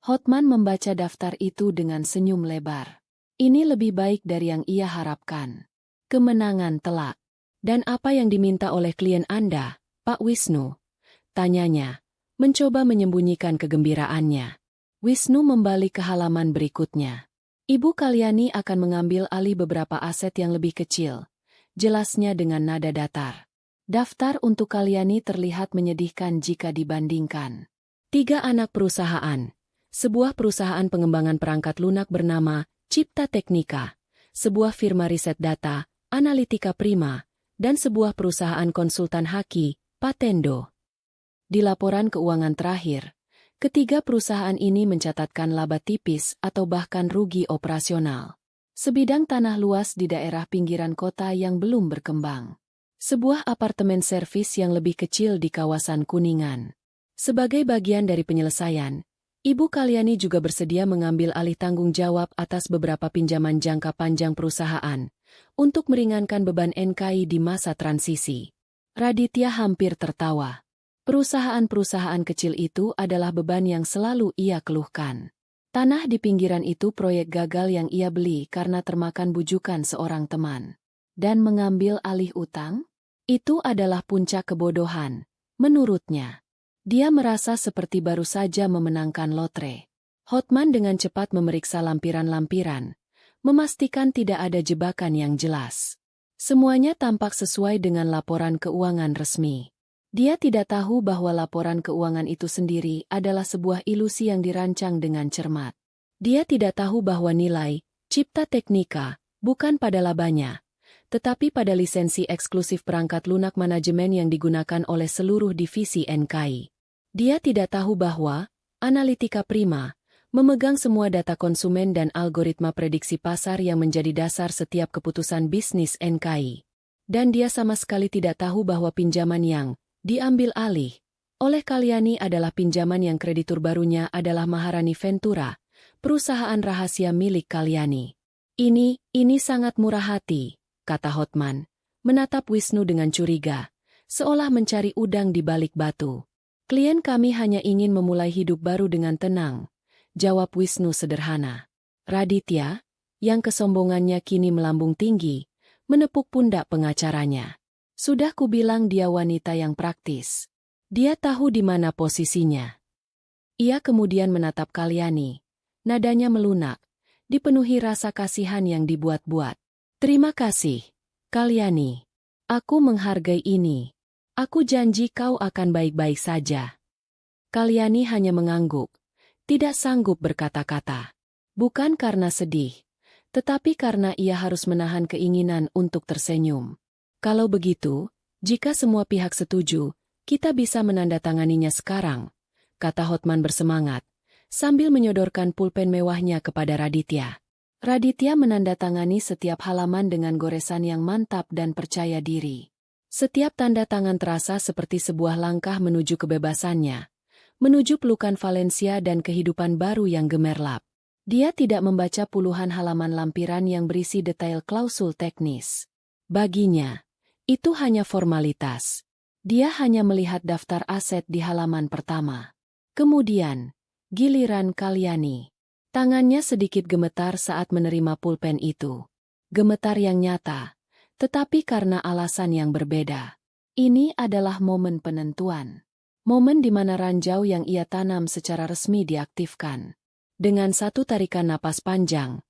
Hotman membaca daftar itu dengan senyum lebar. Ini lebih baik dari yang ia harapkan. Kemenangan telak. Dan apa yang diminta oleh klien Anda, Pak Wisnu? Tanyanya, mencoba menyembunyikan kegembiraannya. Wisnu membalik ke halaman berikutnya. Ibu Kalyani akan mengambil alih beberapa aset yang lebih kecil. Jelasnya dengan nada datar. Daftar untuk Kalyani terlihat menyedihkan jika dibandingkan. 3 anak perusahaan. Sebuah perusahaan pengembangan perangkat lunak bernama Cipta Teknika. Sebuah firma riset data, Analitika Prima, dan sebuah perusahaan konsultan Haki, Patendo. Di laporan keuangan terakhir, ketiga perusahaan ini mencatatkan laba tipis atau bahkan rugi operasional. Sebidang tanah luas di daerah pinggiran kota yang belum berkembang. Sebuah apartemen servis yang lebih kecil di kawasan Kuningan. Sebagai bagian dari penyelesaian, Ibu Kalyani juga bersedia mengambil alih tanggung jawab atas beberapa pinjaman jangka panjang perusahaan, untuk meringankan beban NKI di masa transisi. Raditya hampir tertawa. Perusahaan-perusahaan kecil itu adalah beban yang selalu ia keluhkan. Tanah di pinggiran itu proyek gagal yang ia beli karena termakan bujukan seorang teman. Dan mengambil alih utang? Itu adalah puncak kebodohan, menurutnya. Dia merasa seperti baru saja memenangkan lotre. Hotman dengan cepat memeriksa lampiran-lampiran, memastikan tidak ada jebakan yang jelas. Semuanya tampak sesuai dengan laporan keuangan resmi. Dia tidak tahu bahwa laporan keuangan itu sendiri adalah sebuah ilusi yang dirancang dengan cermat. Dia tidak tahu bahwa nilai cipta teknika bukan pada labanya, tetapi pada lisensi eksklusif perangkat lunak manajemen yang digunakan oleh seluruh divisi NKI. Dia tidak tahu bahwa Analitika Prima memegang semua data konsumen dan algoritma prediksi pasar yang menjadi dasar setiap keputusan bisnis NKI. Dan dia sama sekali tidak tahu bahwa pinjaman yang diambil alih oleh Kalyani adalah pinjaman yang kreditur barunya adalah Maharani Ventura, perusahaan rahasia milik Kalyani. Ini sangat murah hati, kata Hotman, menatap Wisnu dengan curiga, seolah mencari udang di balik batu. Klien kami hanya ingin memulai hidup baru dengan tenang, jawab Wisnu sederhana. Raditya, yang kesombongannya kini melambung tinggi, menepuk pundak pengacaranya. Sudah kubilang dia wanita yang praktis. Dia tahu di mana posisinya. Ia kemudian menatap Kalyani. Nadanya melunak, dipenuhi rasa kasihan yang dibuat-buat. Terima kasih, Kalyani. Aku menghargai ini. Aku janji kau akan baik-baik saja. Kalyani hanya mengangguk, tidak sanggup berkata-kata. Bukan karena sedih, tetapi karena ia harus menahan keinginan untuk tersenyum. Kalau begitu, jika semua pihak setuju, kita bisa menandatanganinya sekarang, kata Hotman bersemangat, sambil menyodorkan pulpen mewahnya kepada Raditya. Raditya menandatangani setiap halaman dengan goresan yang mantap dan percaya diri. Setiap tanda tangan terasa seperti sebuah langkah menuju kebebasannya, menuju pelukan Valencia dan kehidupan baru yang gemerlap. Dia tidak membaca puluhan halaman lampiran yang berisi detail klausul teknis. Baginya, itu hanya formalitas. Dia hanya melihat daftar aset di halaman pertama. Kemudian, giliran Kalyani. Tangannya sedikit gemetar saat menerima pulpen itu. Gemetar yang nyata, tetapi karena alasan yang berbeda. Ini adalah momen penentuan. Momen di mana ranjau yang ia tanam secara resmi diaktifkan. Dengan satu tarikan napas panjang,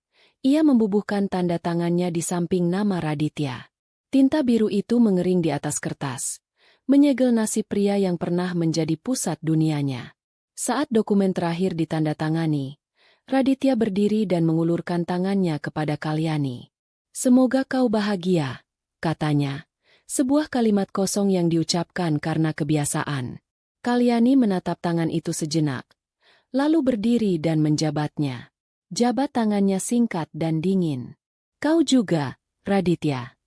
ia membubuhkan tanda tangannya di samping nama Raditya. Tinta biru itu mengering di atas kertas, menyegel nasib pria yang pernah menjadi pusat dunianya. Saat dokumen terakhir ditandatangani, Raditya berdiri dan mengulurkan tangannya kepada Kalyani. Semoga kau bahagia, katanya, sebuah kalimat kosong yang diucapkan karena kebiasaan. Kalyani menatap tangan itu sejenak, lalu berdiri dan menjabatnya. Jabat tangannya singkat dan dingin. Kau juga, Raditya.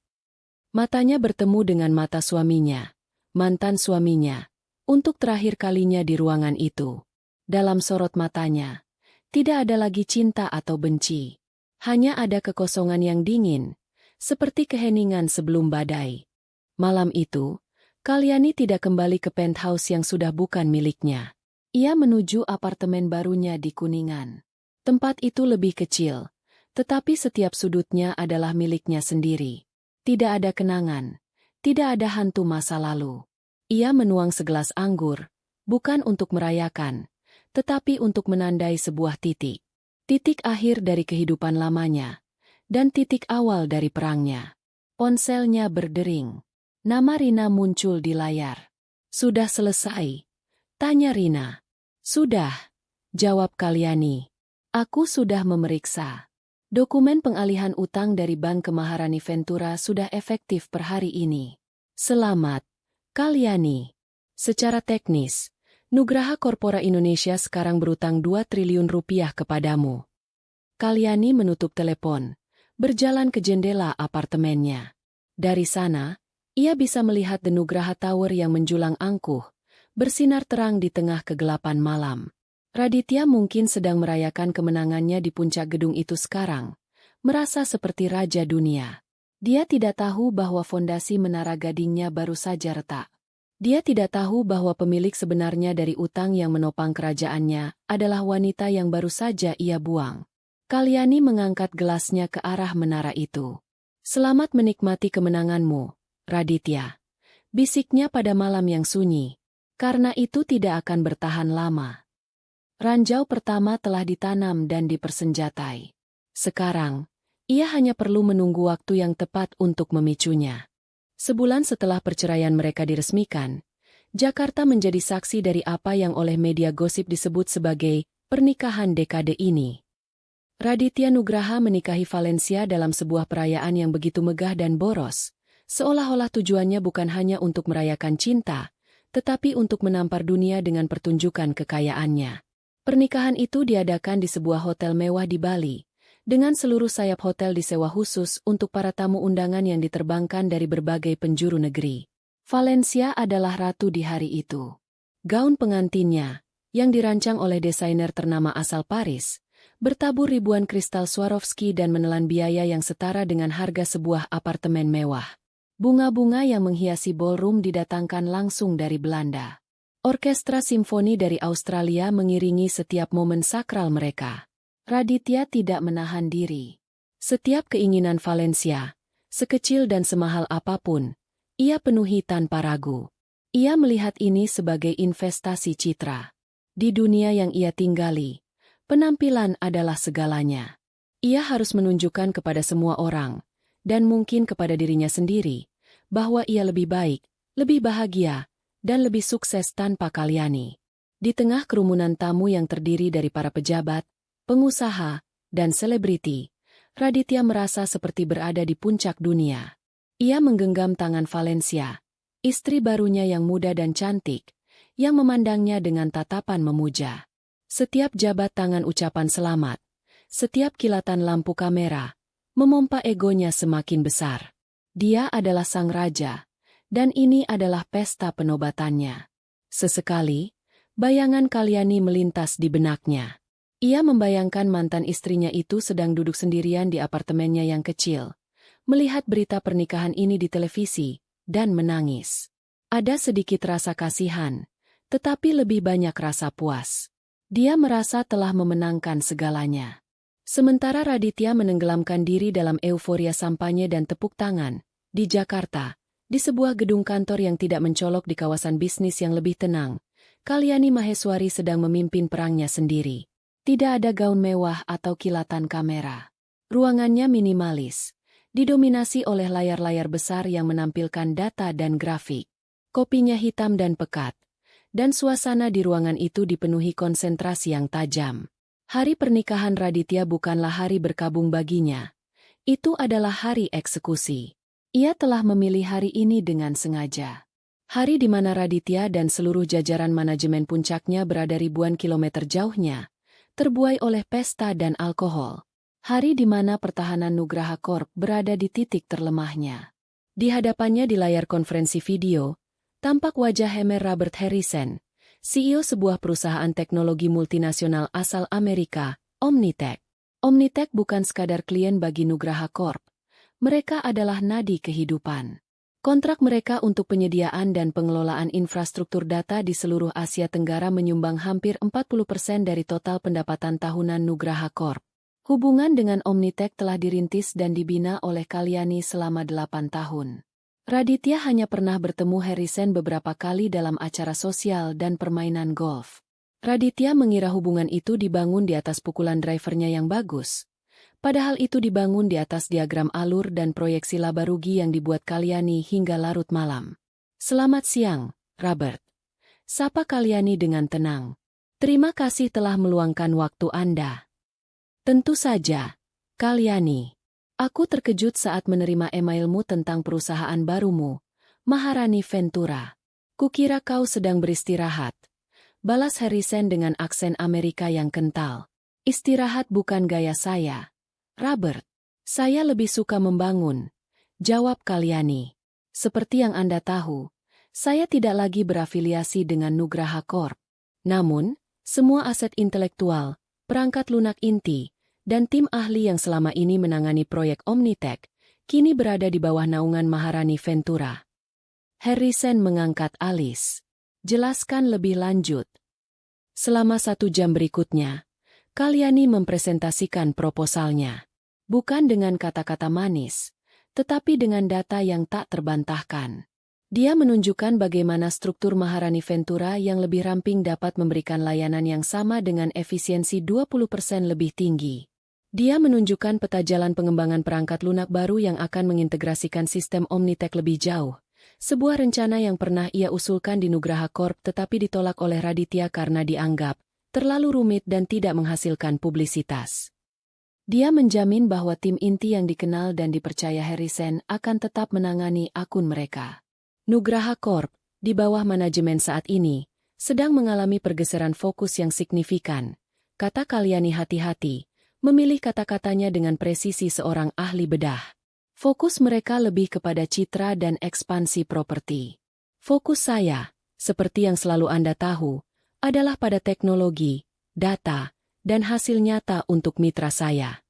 Matanya bertemu dengan mata suaminya, mantan suaminya, untuk terakhir kalinya di ruangan itu. Dalam sorot matanya, tidak ada lagi cinta atau benci. Hanya ada kekosongan yang dingin, seperti keheningan sebelum badai. Malam itu, Kalyani tidak kembali ke penthouse yang sudah bukan miliknya. Ia menuju apartemen barunya di Kuningan. Tempat itu lebih kecil, tetapi setiap sudutnya adalah miliknya sendiri. Tidak ada kenangan, tidak ada hantu masa lalu. Ia menuang segelas anggur, bukan untuk merayakan, tetapi untuk menandai sebuah titik. Titik akhir dari kehidupan lamanya, dan titik awal dari perangnya. Ponselnya berdering. Nama Rina muncul di layar. Sudah selesai? Tanya Rina. Sudah, jawab Kalyani. Aku sudah memeriksa. Dokumen pengalihan utang dari Bank ke Maharani Ventura sudah efektif per hari ini. Selamat, Kalyani. Secara teknis, Nugraha Corpora Indonesia sekarang berutang 2 triliun rupiah kepadamu. Kalyani menutup telepon, berjalan ke jendela apartemennya. Dari sana, ia bisa melihat The Nugraha Tower yang menjulang angkuh, bersinar terang di tengah kegelapan malam. Raditya mungkin sedang merayakan kemenangannya di puncak gedung itu sekarang, merasa seperti raja dunia. Dia tidak tahu bahwa fondasi Menara Gadingnya baru saja retak. Dia tidak tahu bahwa pemilik sebenarnya dari utang yang menopang kerajaannya adalah wanita yang baru saja ia buang. Kalyani mengangkat gelasnya ke arah menara itu. "Selamat menikmati kemenanganmu, Raditya," bisiknya pada malam yang sunyi. "Karena itu tidak akan bertahan lama." Ranjau pertama telah ditanam dan dipersenjatai. Sekarang, ia hanya perlu menunggu waktu yang tepat untuk memicunya. Sebulan setelah perceraian mereka diresmikan, Jakarta menjadi saksi dari apa yang oleh media gosip disebut sebagai pernikahan dekade ini. Raditya Nugraha menikahi Valencia dalam sebuah perayaan yang begitu megah dan boros, seolah-olah tujuannya bukan hanya untuk merayakan cinta, tetapi untuk menampar dunia dengan pertunjukan kekayaannya. Pernikahan itu diadakan di sebuah hotel mewah di Bali, dengan seluruh sayap hotel disewa khusus untuk para tamu undangan yang diterbangkan dari berbagai penjuru negeri. Valencia adalah ratu di hari itu. Gaun pengantinnya, yang dirancang oleh desainer ternama asal Paris, bertabur ribuan kristal Swarovski dan menelan biaya yang setara dengan harga sebuah apartemen mewah. Bunga-bunga yang menghiasi ballroom didatangkan langsung dari Belanda. Orkestra simfoni dari Australia mengiringi setiap momen sakral mereka. Raditya tidak menahan diri. Setiap keinginan Valencia, sekecil dan semahal apapun, ia penuhi tanpa ragu. Ia melihat ini sebagai investasi citra. Di dunia yang ia tinggali, penampilan adalah segalanya. Ia harus menunjukkan kepada semua orang, dan mungkin kepada dirinya sendiri, bahwa ia lebih baik, lebih bahagia, dan lebih sukses tanpa Kalyani. Di tengah kerumunan tamu yang terdiri dari para pejabat, pengusaha, dan selebriti, Raditya merasa seperti berada di puncak dunia. Ia menggenggam tangan Valencia, istri barunya yang muda dan cantik, yang memandangnya dengan tatapan memuja. Setiap jabat tangan ucapan selamat, setiap kilatan lampu kamera, memompa egonya semakin besar. Dia adalah sang raja, dan ini adalah pesta penobatannya. Sesekali, bayangan Kalyani melintas di benaknya. Ia membayangkan mantan istrinya itu sedang duduk sendirian di apartemennya yang kecil, melihat berita pernikahan ini di televisi, dan menangis. Ada sedikit rasa kasihan, tetapi lebih banyak rasa puas. Dia merasa telah memenangkan segalanya. Sementara Raditya menenggelamkan diri dalam euforia sampanye dan tepuk tangan, di Jakarta, di sebuah gedung kantor yang tidak mencolok di kawasan bisnis yang lebih tenang, Kalyani Maheswari sedang memimpin perangnya sendiri. Tidak ada gaun mewah atau kilatan kamera. Ruangannya minimalis, didominasi oleh layar-layar besar yang menampilkan data dan grafik. Kopinya hitam dan pekat, dan suasana di ruangan itu dipenuhi konsentrasi yang tajam. Hari pernikahan Raditya bukanlah hari berkabung baginya. Itu adalah hari eksekusi. Ia telah memilih hari ini dengan sengaja. Hari di mana Raditya dan seluruh jajaran manajemen puncaknya berada ribuan kilometer jauhnya, terbuai oleh pesta dan alkohol. Hari di mana pertahanan Nugraha Corp berada di titik terlemahnya. Di hadapannya di layar konferensi video, tampak wajah Hemer Robert Harrison, CEO sebuah perusahaan teknologi multinasional asal Amerika, Omnitech. Omnitech bukan sekadar klien bagi Nugraha Corp. Mereka adalah nadi kehidupan. Kontrak mereka untuk penyediaan dan pengelolaan infrastruktur data di seluruh Asia Tenggara menyumbang hampir 40% dari total pendapatan tahunan Nugraha Corp. Hubungan dengan Omnitech telah dirintis dan dibina oleh Kalyani selama 8 tahun. Raditya hanya pernah bertemu Harrison beberapa kali dalam acara sosial dan permainan golf. Raditya mengira hubungan itu dibangun di atas pukulan drivernya yang bagus. Padahal itu dibangun di atas diagram alur dan proyeksi laba rugi yang dibuat Kalyani hingga larut malam. "Selamat siang, Robert," sapa Kalyani dengan tenang. "Terima kasih telah meluangkan waktu Anda." "Tentu saja, Kalyani. Aku terkejut saat menerima emailmu tentang perusahaan barumu, Maharani Ventura. Kukira kau sedang beristirahat," balas Harrison dengan aksen Amerika yang kental. "Istirahat bukan gaya saya, Robert. Saya lebih suka membangun," jawab Kalyani. "Seperti yang Anda tahu, saya tidak lagi berafiliasi dengan Nugraha Corp. Namun, semua aset intelektual, perangkat lunak inti, dan tim ahli yang selama ini menangani proyek Omnitech, kini berada di bawah naungan Maharani Ventura." Harrison mengangkat alis. Jelaskan lebih lanjut. Selama 1 jam berikutnya, Kalyani mempresentasikan proposalnya. Bukan dengan kata-kata manis, tetapi dengan data yang tak terbantahkan. Dia menunjukkan bagaimana struktur Maharani Ventura yang lebih ramping dapat memberikan layanan yang sama dengan efisiensi 20% lebih tinggi. Dia menunjukkan peta jalan pengembangan perangkat lunak baru yang akan mengintegrasikan sistem Omnitek lebih jauh. Sebuah rencana yang pernah ia usulkan di Nugraha Corp tetapi ditolak oleh Raditya karena dianggap terlalu rumit dan tidak menghasilkan publisitas. Dia menjamin bahwa tim inti yang dikenal dan dipercaya Harrison akan tetap menangani akun mereka. Nugraha Corp, di bawah manajemen saat ini, sedang mengalami pergeseran fokus yang signifikan. Kata Kalyani hati-hati, memilih kata-katanya dengan presisi seorang ahli bedah. Fokus mereka lebih kepada citra dan ekspansi properti. Fokus saya, seperti yang selalu Anda tahu, adalah pada teknologi, data, dan hasil nyata untuk mitra saya.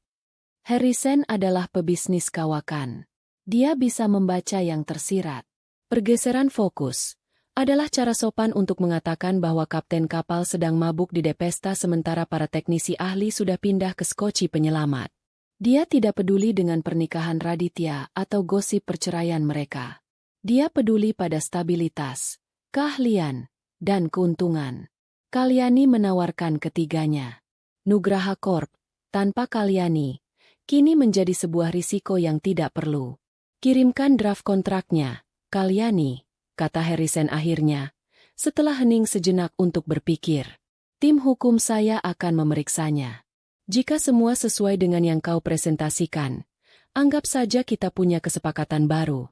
Harrison adalah pebisnis kawakan. Dia bisa membaca yang tersirat. Pergeseran fokus adalah cara sopan untuk mengatakan bahwa kapten kapal sedang mabuk di Depesta sementara para teknisi ahli sudah pindah ke skoci penyelamat. Dia tidak peduli dengan pernikahan Raditya atau gosip perceraian mereka. Dia peduli pada stabilitas, keahlian, dan keuntungan. Kalyani menawarkan ketiganya. Nugraha Corp, tanpa Kalyani, kini menjadi sebuah risiko yang tidak perlu. Kirimkan draft kontraknya, Kalyani, kata Harrison akhirnya, setelah hening sejenak untuk berpikir. Tim hukum saya akan memeriksanya. Jika semua sesuai dengan yang kau presentasikan, anggap saja kita punya kesepakatan baru.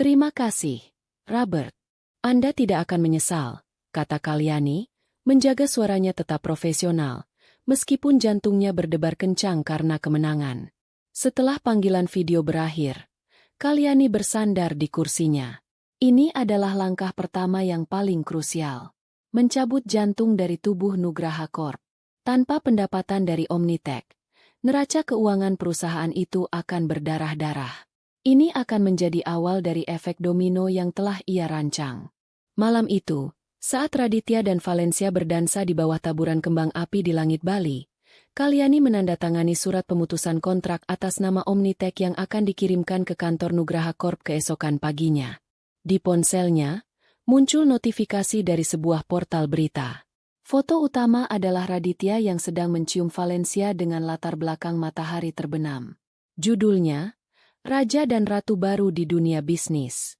Terima kasih, Robert. Anda tidak akan menyesal, kata Kalyani, menjaga suaranya tetap profesional. Meskipun jantungnya berdebar kencang karena kemenangan. Setelah panggilan video berakhir, Kalyani bersandar di kursinya. Ini adalah langkah pertama yang paling krusial. Mencabut jantung dari tubuh Nugraha Corp. Tanpa pendapatan dari Omnitek, neraca keuangan perusahaan itu akan berdarah-darah. Ini akan menjadi awal dari efek domino yang telah ia rancang. Malam itu, saat Raditya dan Valencia berdansa di bawah taburan kembang api di langit Bali, Kalyani menandatangani surat pemutusan kontrak atas nama Omnitek yang akan dikirimkan ke kantor Nugraha Corp keesokan paginya. Di ponselnya, muncul notifikasi dari sebuah portal berita. Foto utama adalah Raditya yang sedang mencium Valencia dengan latar belakang matahari terbenam. Judulnya, Raja dan Ratu Baru di Dunia Bisnis.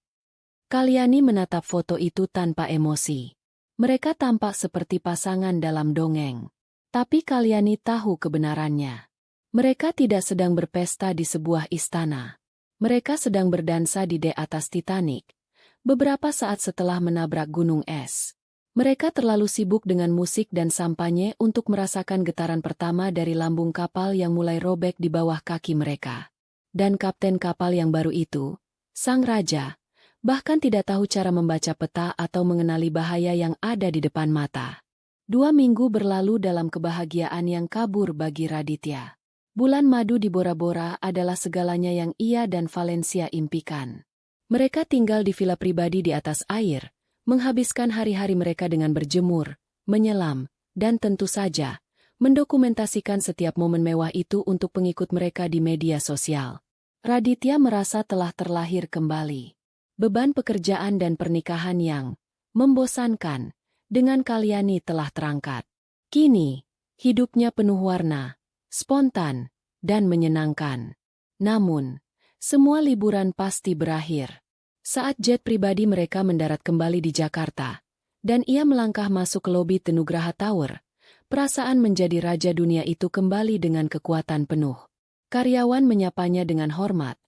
Kalyani menatap foto itu tanpa emosi. Mereka tampak seperti pasangan dalam dongeng. Tapi Kalyani tahu kebenarannya. Mereka tidak sedang berpesta di sebuah istana. Mereka sedang berdansa di atas Titanic. Beberapa saat setelah menabrak gunung es. Mereka terlalu sibuk dengan musik dan sampanye untuk merasakan getaran pertama dari lambung kapal yang mulai robek di bawah kaki mereka. Dan kapten kapal yang baru itu, sang raja, bahkan tidak tahu cara membaca peta atau mengenali bahaya yang ada di depan mata. 2 minggu berlalu dalam kebahagiaan yang kabur bagi Raditya. Bulan madu di Bora Bora adalah segalanya yang ia dan Valencia impikan. Mereka tinggal di villa pribadi di atas air, menghabiskan hari-hari mereka dengan berjemur, menyelam, dan tentu saja, mendokumentasikan setiap momen mewah itu untuk pengikut mereka di media sosial. Raditya merasa telah terlahir kembali. Beban pekerjaan dan pernikahan yang membosankan dengan Kalyani telah terangkat. Kini, hidupnya penuh warna, spontan, dan menyenangkan. Namun, semua liburan pasti berakhir. Saat jet pribadi mereka mendarat kembali di Jakarta, dan ia melangkah masuk ke lobi Nugraha Tower, perasaan menjadi raja dunia itu kembali dengan kekuatan penuh. Karyawan menyapanya dengan hormat.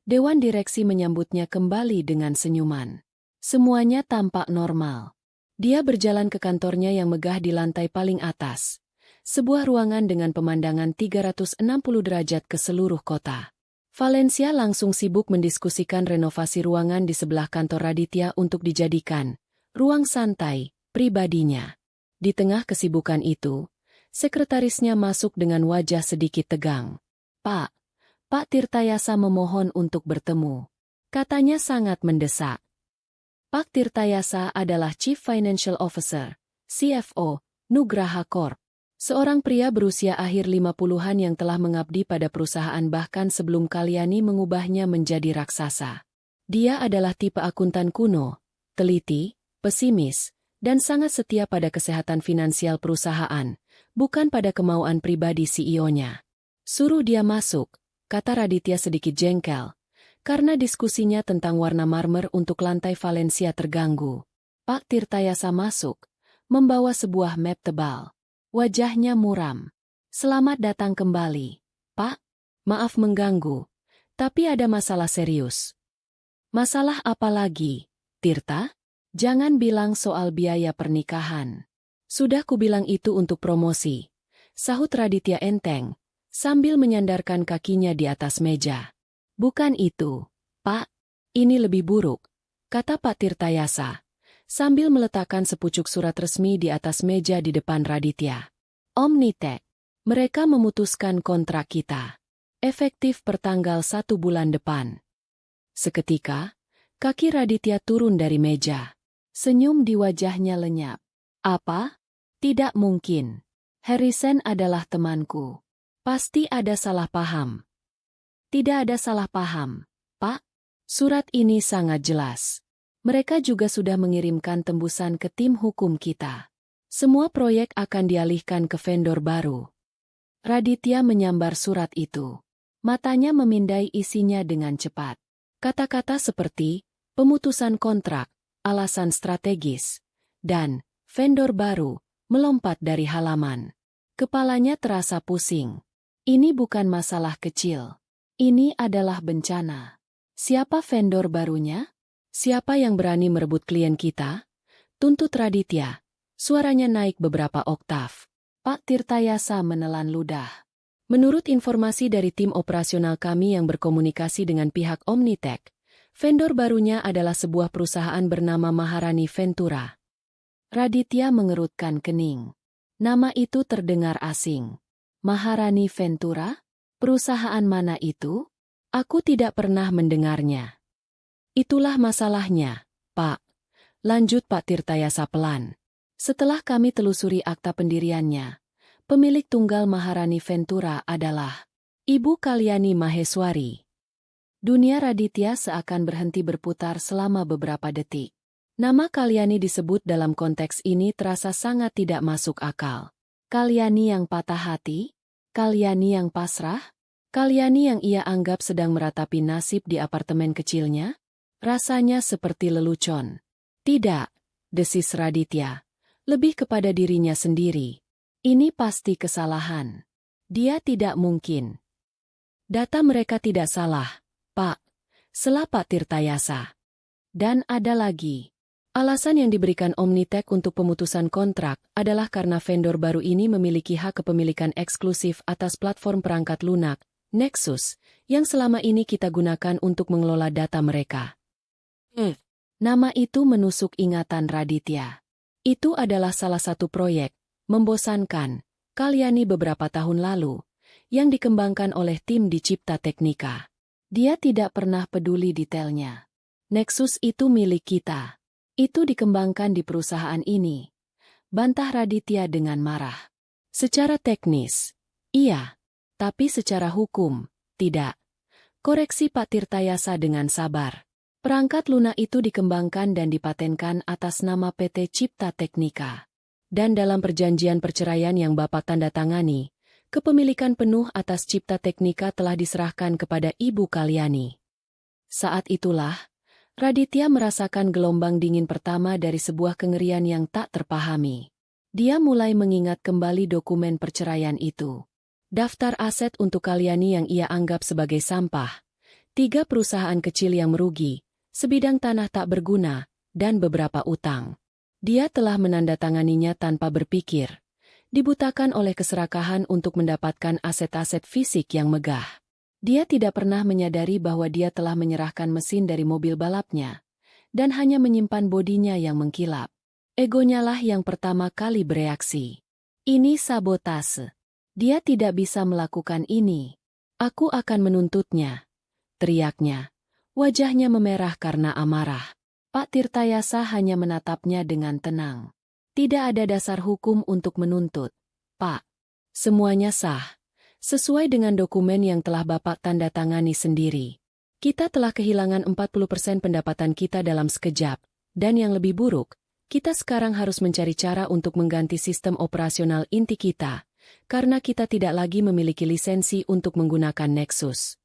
Dewan direksi menyambutnya kembali dengan senyuman. Semuanya tampak normal. Dia berjalan ke kantornya yang megah di lantai paling atas. Sebuah ruangan dengan pemandangan 360 derajat ke seluruh kota. Valencia langsung sibuk mendiskusikan renovasi ruangan di sebelah kantor Raditya untuk dijadikan ruang santai pribadinya. Di tengah kesibukan itu, sekretarisnya masuk dengan wajah sedikit tegang. Pak Tirtayasa memohon untuk bertemu. Katanya sangat mendesak. Pak Tirtayasa adalah Chief Financial Officer, CFO, Nugraha Corp. Seorang pria berusia akhir 50-an yang telah mengabdi pada perusahaan bahkan sebelum Kalyani mengubahnya menjadi raksasa. Dia adalah tipe akuntan kuno, teliti, pesimis, dan sangat setia pada kesehatan finansial perusahaan, bukan pada kemauan pribadi CEO-nya. Suruh dia masuk, kata Raditya sedikit jengkel, karena diskusinya tentang warna marmer untuk lantai Valencia terganggu. Pak Tirtayasa masuk, membawa sebuah map tebal. Wajahnya muram. Selamat datang kembali, Pak. Maaf mengganggu, tapi ada masalah serius. Masalah apa lagi, Tirta? Jangan bilang soal biaya pernikahan. Sudah kubilang itu untuk promosi, sahut Raditya enteng, sambil menyandarkan kakinya di atas meja. Bukan itu, Pak. Ini lebih buruk, kata Pak Tirtayasa, sambil meletakkan sepucuk surat resmi di atas meja di depan Raditya. Omnitech, mereka memutuskan kontrak kita. Efektif pertanggal 1 bulan depan. Seketika, kaki Raditya turun dari meja. Senyum di wajahnya lenyap. Apa? Tidak mungkin. Harrison adalah temanku. Pasti ada salah paham. Tidak ada salah paham, Pak. Surat ini sangat jelas. Mereka juga sudah mengirimkan tembusan ke tim hukum kita. Semua proyek akan dialihkan ke vendor baru. Raditya menyambar surat itu. Matanya memindai isinya dengan cepat. Kata-kata seperti pemutusan kontrak, alasan strategis, dan vendor baru melompat dari halaman. Kepalanya terasa pusing. Ini bukan masalah kecil. Ini adalah bencana. Siapa vendor barunya? Siapa yang berani merebut klien kita? Tuntut Raditya. Suaranya naik beberapa oktav. Pak Tirtayasa menelan ludah. Menurut informasi dari tim operasional kami yang berkomunikasi dengan pihak Omnitech, vendor barunya adalah sebuah perusahaan bernama Maharani Ventura. Raditya mengerutkan kening. Nama itu terdengar asing. Maharani Ventura? Perusahaan mana itu? Aku tidak pernah mendengarnya. Itulah masalahnya, Pak. Lanjut Pak Tirtayasa pelan. Setelah kami telusuri akta pendiriannya, pemilik tunggal Maharani Ventura adalah Ibu Kalyani Maheswari. Dunia Raditya seakan berhenti berputar selama beberapa detik. Nama Kalyani disebut dalam konteks ini terasa sangat tidak masuk akal. Kalyani yang patah hati? Kalyani yang pasrah? Kalyani yang ia anggap sedang meratapi nasib di apartemen kecilnya? Rasanya seperti lelucon. Tidak, desis Raditya. Lebih kepada dirinya sendiri. Ini pasti kesalahan. Dia tidak mungkin. Data mereka tidak salah, Pak. Sela Pak Tirtayasa. Dan ada lagi. Alasan yang diberikan Omnitech untuk pemutusan kontrak adalah karena vendor baru ini memiliki hak kepemilikan eksklusif atas platform perangkat lunak, Nexus, yang selama ini kita gunakan untuk mengelola data mereka. Nama itu menusuk ingatan Raditya. Itu adalah salah satu proyek, membosankan, Kalyani beberapa tahun lalu, yang dikembangkan oleh tim di Cipta Teknika. Dia tidak pernah peduli detailnya. Nexus itu milik kita. Itu dikembangkan di perusahaan ini. Bantah Raditya dengan marah. Secara teknis, iya. Tapi secara hukum, tidak. Koreksi Pak Tirtayasa dengan sabar. Perangkat lunak itu dikembangkan dan dipatenkan atas nama PT Cipta Teknika. Dan dalam perjanjian perceraian yang Bapak tanda tangani, kepemilikan penuh atas Cipta Teknika telah diserahkan kepada Ibu Kalyani. Saat itulah, Raditya merasakan gelombang dingin pertama dari sebuah kengerian yang tak terpahami. Dia mulai mengingat kembali dokumen perceraian itu. Daftar aset untuk Kalyani yang ia anggap sebagai sampah, 3 perusahaan kecil yang merugi, sebidang tanah tak berguna, dan beberapa utang. Dia telah menandatanganinya tanpa berpikir, dibutakan oleh keserakahan untuk mendapatkan aset-aset fisik yang megah. Dia tidak pernah menyadari bahwa dia telah menyerahkan mesin dari mobil balapnya, dan hanya menyimpan bodinya yang mengkilap. Egonya lah yang pertama kali bereaksi. Ini sabotase. Dia tidak bisa melakukan ini. Aku akan menuntutnya, teriaknya. Wajahnya memerah karena amarah. Pak Tirtayasa hanya menatapnya dengan tenang. Tidak ada dasar hukum untuk menuntut, Pak. Semuanya sah. Sesuai dengan dokumen yang telah Bapak tanda tangani sendiri. Kita telah kehilangan 40% pendapatan kita dalam sekejap. Dan yang lebih buruk, kita sekarang harus mencari cara untuk mengganti sistem operasional inti kita. Karena kita tidak lagi memiliki lisensi untuk menggunakan Nexus.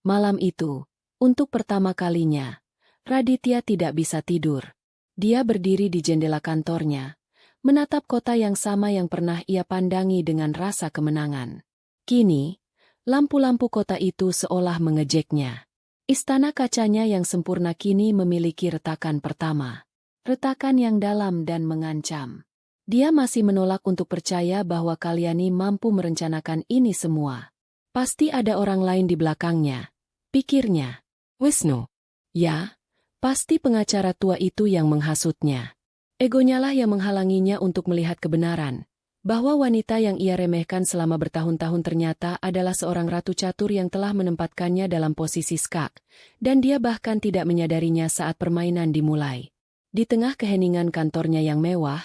Malam itu, untuk pertama kalinya, Raditya tidak bisa tidur. Dia berdiri di jendela kantornya, menatap kota yang sama yang pernah ia pandangi dengan rasa kemenangan. Kini, lampu-lampu kota itu seolah mengejeknya. Istana kacanya yang sempurna kini memiliki retakan pertama. Retakan yang dalam dan mengancam. Dia masih menolak untuk percaya bahwa Kalyani mampu merencanakan ini semua. Pasti ada orang lain di belakangnya, pikirnya. Wisnu. Ya, pasti pengacara tua itu yang menghasutnya. Egonya lah yang menghalanginya untuk melihat kebenaran. Bahwa wanita yang ia remehkan selama bertahun-tahun ternyata adalah seorang ratu catur yang telah menempatkannya dalam posisi skak, dan dia bahkan tidak menyadarinya saat permainan dimulai. Di tengah keheningan kantornya yang mewah,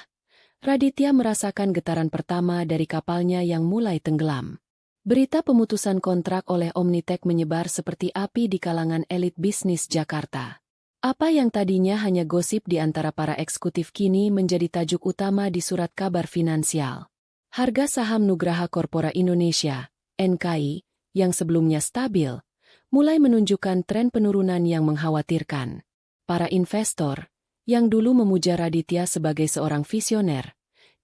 Raditya merasakan getaran pertama dari kapalnya yang mulai tenggelam. Berita pemutusan kontrak oleh Omnitek menyebar seperti api di kalangan elit bisnis Jakarta. Apa yang tadinya hanya gosip di antara para eksekutif kini menjadi tajuk utama di surat kabar finansial. Harga saham Nugraha Corpora Indonesia, NKI, yang sebelumnya stabil, mulai menunjukkan tren penurunan yang mengkhawatirkan. Para investor, yang dulu memuja Raditya sebagai seorang visioner,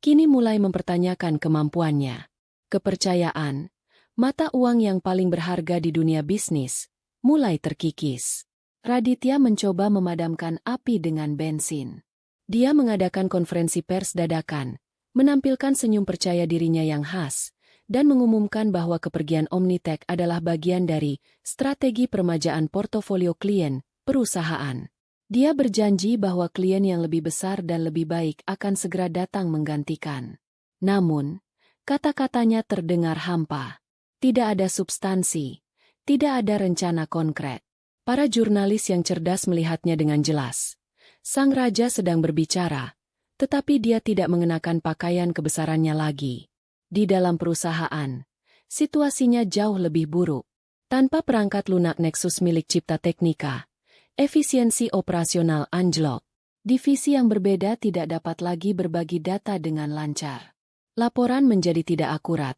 kini mulai mempertanyakan kemampuannya. Kepercayaan, mata uang yang paling berharga di dunia bisnis, mulai terkikis. Raditya mencoba memadamkan api dengan bensin. Dia mengadakan konferensi pers dadakan, menampilkan senyum percaya dirinya yang khas, dan mengumumkan bahwa kepergian Omnitek adalah bagian dari strategi peremajaan portofolio klien perusahaan. Dia berjanji bahwa klien yang lebih besar dan lebih baik akan segera datang menggantikan. Namun, kata-katanya terdengar hampa. Tidak ada substansi, tidak ada rencana konkret. Para jurnalis yang cerdas melihatnya dengan jelas. Sang raja sedang berbicara, tetapi dia tidak mengenakan pakaian kebesarannya lagi. Di dalam perusahaan, situasinya jauh lebih buruk. Tanpa perangkat lunak Nexus milik Cipta Teknika, efisiensi operasional anjlok. Divisi yang berbeda tidak dapat lagi berbagi data dengan lancar. Laporan menjadi tidak akurat,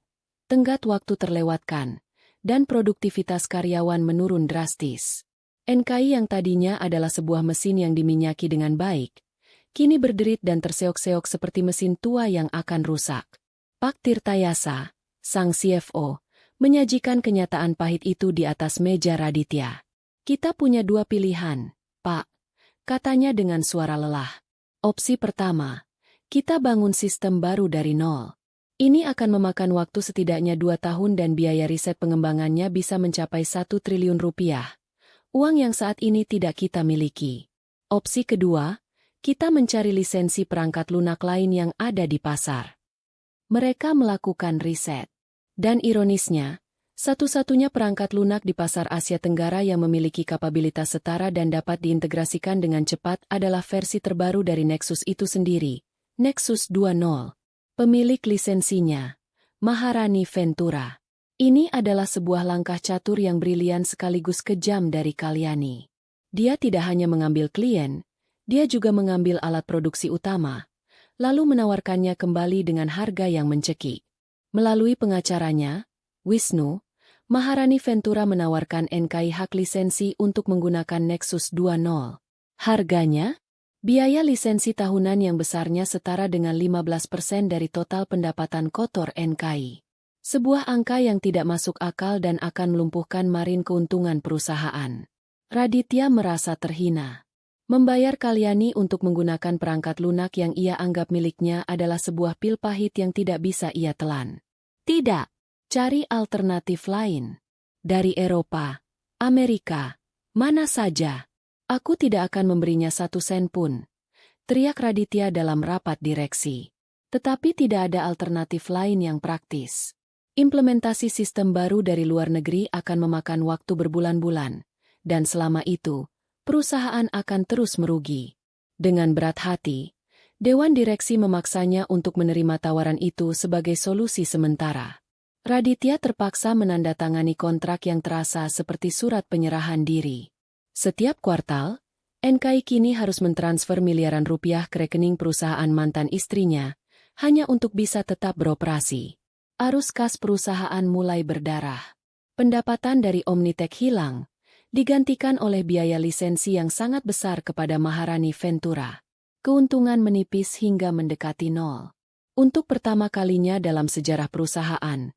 tenggat waktu terlewatkan, dan produktivitas karyawan menurun drastis. NKI yang tadinya adalah sebuah mesin yang diminyaki dengan baik, kini berderit dan terseok-seok seperti mesin tua yang akan rusak. Pak Tirtayasa, sang CFO, menyajikan kenyataan pahit itu di atas meja Raditya. Kita punya dua pilihan, Pak, katanya dengan suara lelah. Opsi pertama, kita bangun sistem baru dari nol. Ini akan memakan waktu setidaknya 2 tahun dan biaya riset pengembangannya bisa mencapai 1 triliun rupiah. Uang yang saat ini tidak kita miliki. Opsi kedua, kita mencari lisensi perangkat lunak lain yang ada di pasar. Mereka melakukan riset. Dan ironisnya, satu-satunya perangkat lunak di pasar Asia Tenggara yang memiliki kapabilitas setara dan dapat diintegrasikan dengan cepat adalah versi terbaru dari Nexus itu sendiri, Nexus 2.0. Pemilik lisensinya, Maharani Ventura. Ini adalah sebuah langkah catur yang brilian sekaligus kejam dari Kalyani. Dia tidak hanya mengambil klien, dia juga mengambil alat produksi utama, lalu menawarkannya kembali dengan harga yang mencekik. Melalui pengacaranya, Wisnu, Maharani Ventura menawarkan NKI hak lisensi untuk menggunakan Nexus 2.0. Harganya? Biaya lisensi tahunan yang besarnya setara dengan 15% dari total pendapatan kotor NKI. Sebuah angka yang tidak masuk akal dan akan melumpuhkan marin keuntungan perusahaan. Raditya merasa terhina. Membayar Kalyani untuk menggunakan perangkat lunak yang ia anggap miliknya adalah sebuah pil pahit yang tidak bisa ia telan. Tidak, cari alternatif lain. Dari Eropa, Amerika, mana saja. Aku tidak akan memberinya 1 sen pun. Teriak Raditya dalam rapat direksi. Tetapi tidak ada alternatif lain yang praktis. Implementasi sistem baru dari luar negeri akan memakan waktu berbulan-bulan, dan selama itu, perusahaan akan terus merugi. Dengan berat hati, Dewan Direksi memaksanya untuk menerima tawaran itu sebagai solusi sementara. Raditya terpaksa menandatangani kontrak yang terasa seperti surat penyerahan diri. Setiap kuartal, NKI kini harus mentransfer miliaran rupiah ke rekening perusahaan mantan istrinya, hanya untuk bisa tetap beroperasi. Arus kas perusahaan mulai berdarah. Pendapatan dari Omnitech hilang, digantikan oleh biaya lisensi yang sangat besar kepada Maharani Ventura. Keuntungan menipis hingga mendekati nol. Untuk pertama kalinya dalam sejarah perusahaan,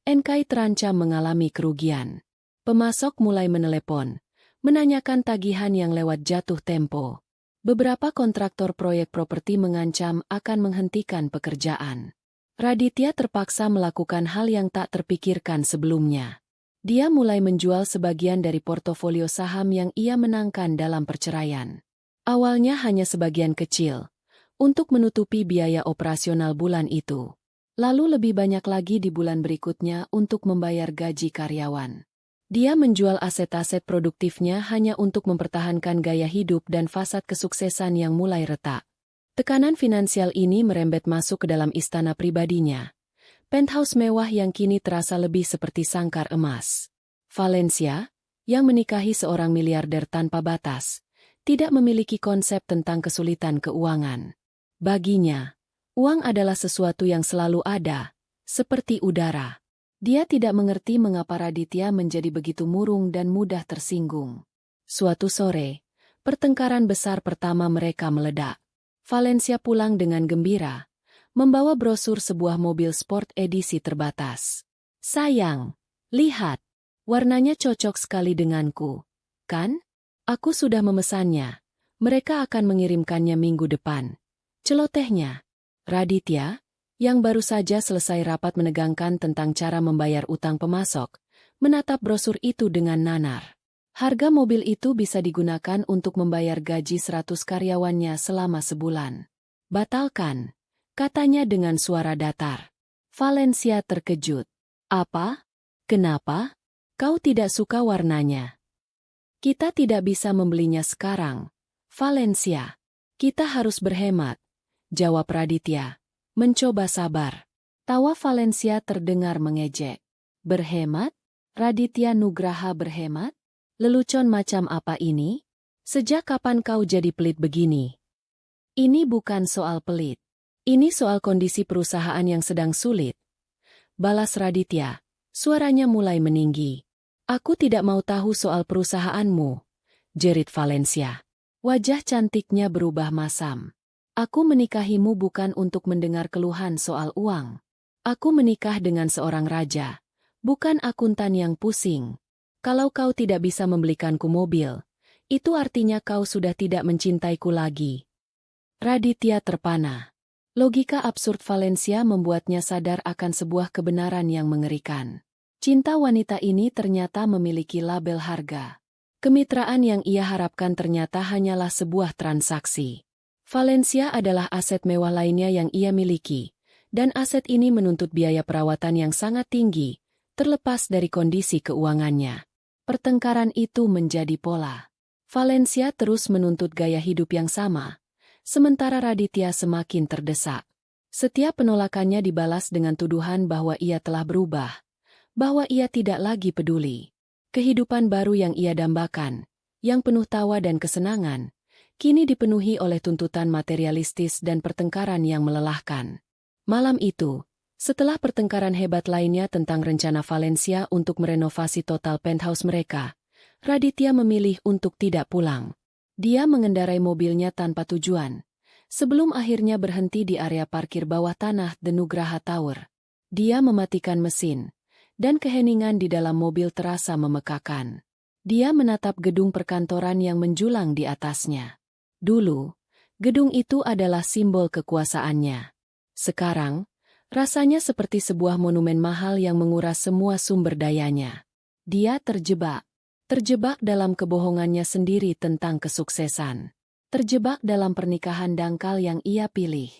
NKI terancam mengalami kerugian. Pemasok mulai menelepon, menanyakan tagihan yang lewat jatuh tempo. Beberapa kontraktor proyek properti mengancam akan menghentikan pekerjaan. Raditya terpaksa melakukan hal yang tak terpikirkan sebelumnya. Dia mulai menjual sebagian dari portofolio saham yang ia menangkan dalam perceraian. Awalnya hanya sebagian kecil, untuk menutupi biaya operasional bulan itu. Lalu lebih banyak lagi di bulan berikutnya untuk membayar gaji karyawan. Dia menjual aset-aset produktifnya hanya untuk mempertahankan gaya hidup dan fasad kesuksesan yang mulai retak. Tekanan finansial ini merembet masuk ke dalam istana pribadinya. Penthouse mewah yang kini terasa lebih seperti sangkar emas. Valencia, yang menikahi seorang miliarder tanpa batas, tidak memiliki konsep tentang kesulitan keuangan. Baginya, uang adalah sesuatu yang selalu ada, seperti udara. Dia tidak mengerti mengapa Raditya menjadi begitu murung dan mudah tersinggung. Suatu sore, pertengkaran besar pertama mereka meledak. Valencia pulang dengan gembira, membawa brosur sebuah mobil sport edisi terbatas. Sayang, lihat, warnanya cocok sekali denganku, kan? Aku sudah memesannya. Mereka akan mengirimkannya minggu depan. Celotehnya. Raditya, yang baru saja selesai rapat menegangkan tentang cara membayar utang pemasok, menatap brosur itu dengan nanar. Harga mobil itu bisa digunakan untuk membayar gaji 100 karyawannya selama sebulan. Batalkan, katanya dengan suara datar. Valencia terkejut. Apa? Kenapa? Kau tidak suka warnanya? Kita tidak bisa membelinya sekarang, Valencia. Kita harus berhemat, jawab Raditya. Mencoba sabar. Tawa Valencia terdengar mengejek. Berhemat? Raditya Nugraha berhemat? Lelucon macam apa ini? Sejak kapan kau jadi pelit begini? Ini bukan soal pelit. Ini soal kondisi perusahaan yang sedang sulit. Balas Raditya, suaranya mulai meninggi. Aku tidak mau tahu soal perusahaanmu, jerit Valencia. Wajah cantiknya berubah masam. Aku menikahimu bukan untuk mendengar keluhan soal uang. Aku menikah dengan seorang raja, bukan akuntan yang pusing. Kalau kau tidak bisa membelikanku mobil, itu artinya kau sudah tidak mencintaiku lagi. Raditya terpana. Logika absurd Valencia membuatnya sadar akan sebuah kebenaran yang mengerikan. Cinta wanita ini ternyata memiliki label harga. Kemitraan yang ia harapkan ternyata hanyalah sebuah transaksi. Valencia adalah aset mewah lainnya yang ia miliki, dan aset ini menuntut biaya perawatan yang sangat tinggi, terlepas dari kondisi keuangannya. Pertengkaran itu menjadi pola. Valencia terus menuntut gaya hidup yang sama, sementara Raditya semakin terdesak. Setiap penolakannya dibalas dengan tuduhan bahwa ia telah berubah, bahwa ia tidak lagi peduli. Kehidupan baru yang ia dambakan, yang penuh tawa dan kesenangan, kini dipenuhi oleh tuntutan materialistis dan pertengkaran yang melelahkan. Malam itu, setelah pertengkaran hebat lainnya tentang rencana Valencia untuk merenovasi total penthouse mereka, Raditya memilih untuk tidak pulang. Dia mengendarai mobilnya tanpa tujuan, sebelum akhirnya berhenti di area parkir bawah tanah The Nugraha Tower. Dia mematikan mesin, dan keheningan di dalam mobil terasa memekakan. Dia menatap gedung perkantoran yang menjulang di atasnya. Dulu, gedung itu adalah simbol kekuasaannya. Sekarang, rasanya seperti sebuah monumen mahal yang menguras semua sumber dayanya. Dia terjebak dalam kebohongannya sendiri tentang kesuksesan. Terjebak dalam pernikahan dangkal yang ia pilih.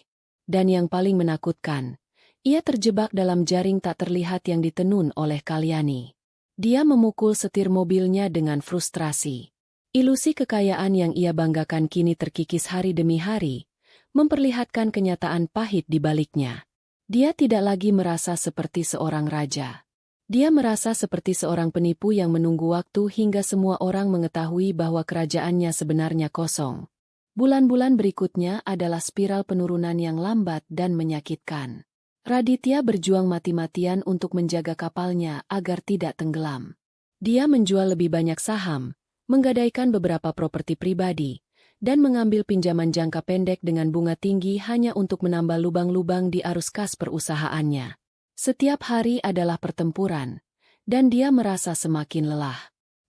Dan yang paling menakutkan, ia terjebak dalam jaring tak terlihat yang ditenun oleh Kalyani. Dia memukul setir mobilnya dengan frustrasi. Ilusi kekayaan yang ia banggakan kini terkikis hari demi hari, memperlihatkan kenyataan pahit di baliknya. Dia tidak lagi merasa seperti seorang raja. Dia merasa seperti seorang penipu yang menunggu waktu hingga semua orang mengetahui bahwa kerajaannya sebenarnya kosong. Bulan-bulan berikutnya adalah spiral penurunan yang lambat dan menyakitkan. Raditya berjuang mati-matian untuk menjaga kapalnya agar tidak tenggelam. Dia menjual lebih banyak saham, menggadaikan beberapa properti pribadi, dan mengambil pinjaman jangka pendek dengan bunga tinggi hanya untuk menambah lubang-lubang di arus kas perusahaannya. Setiap hari adalah pertempuran, dan dia merasa semakin lelah.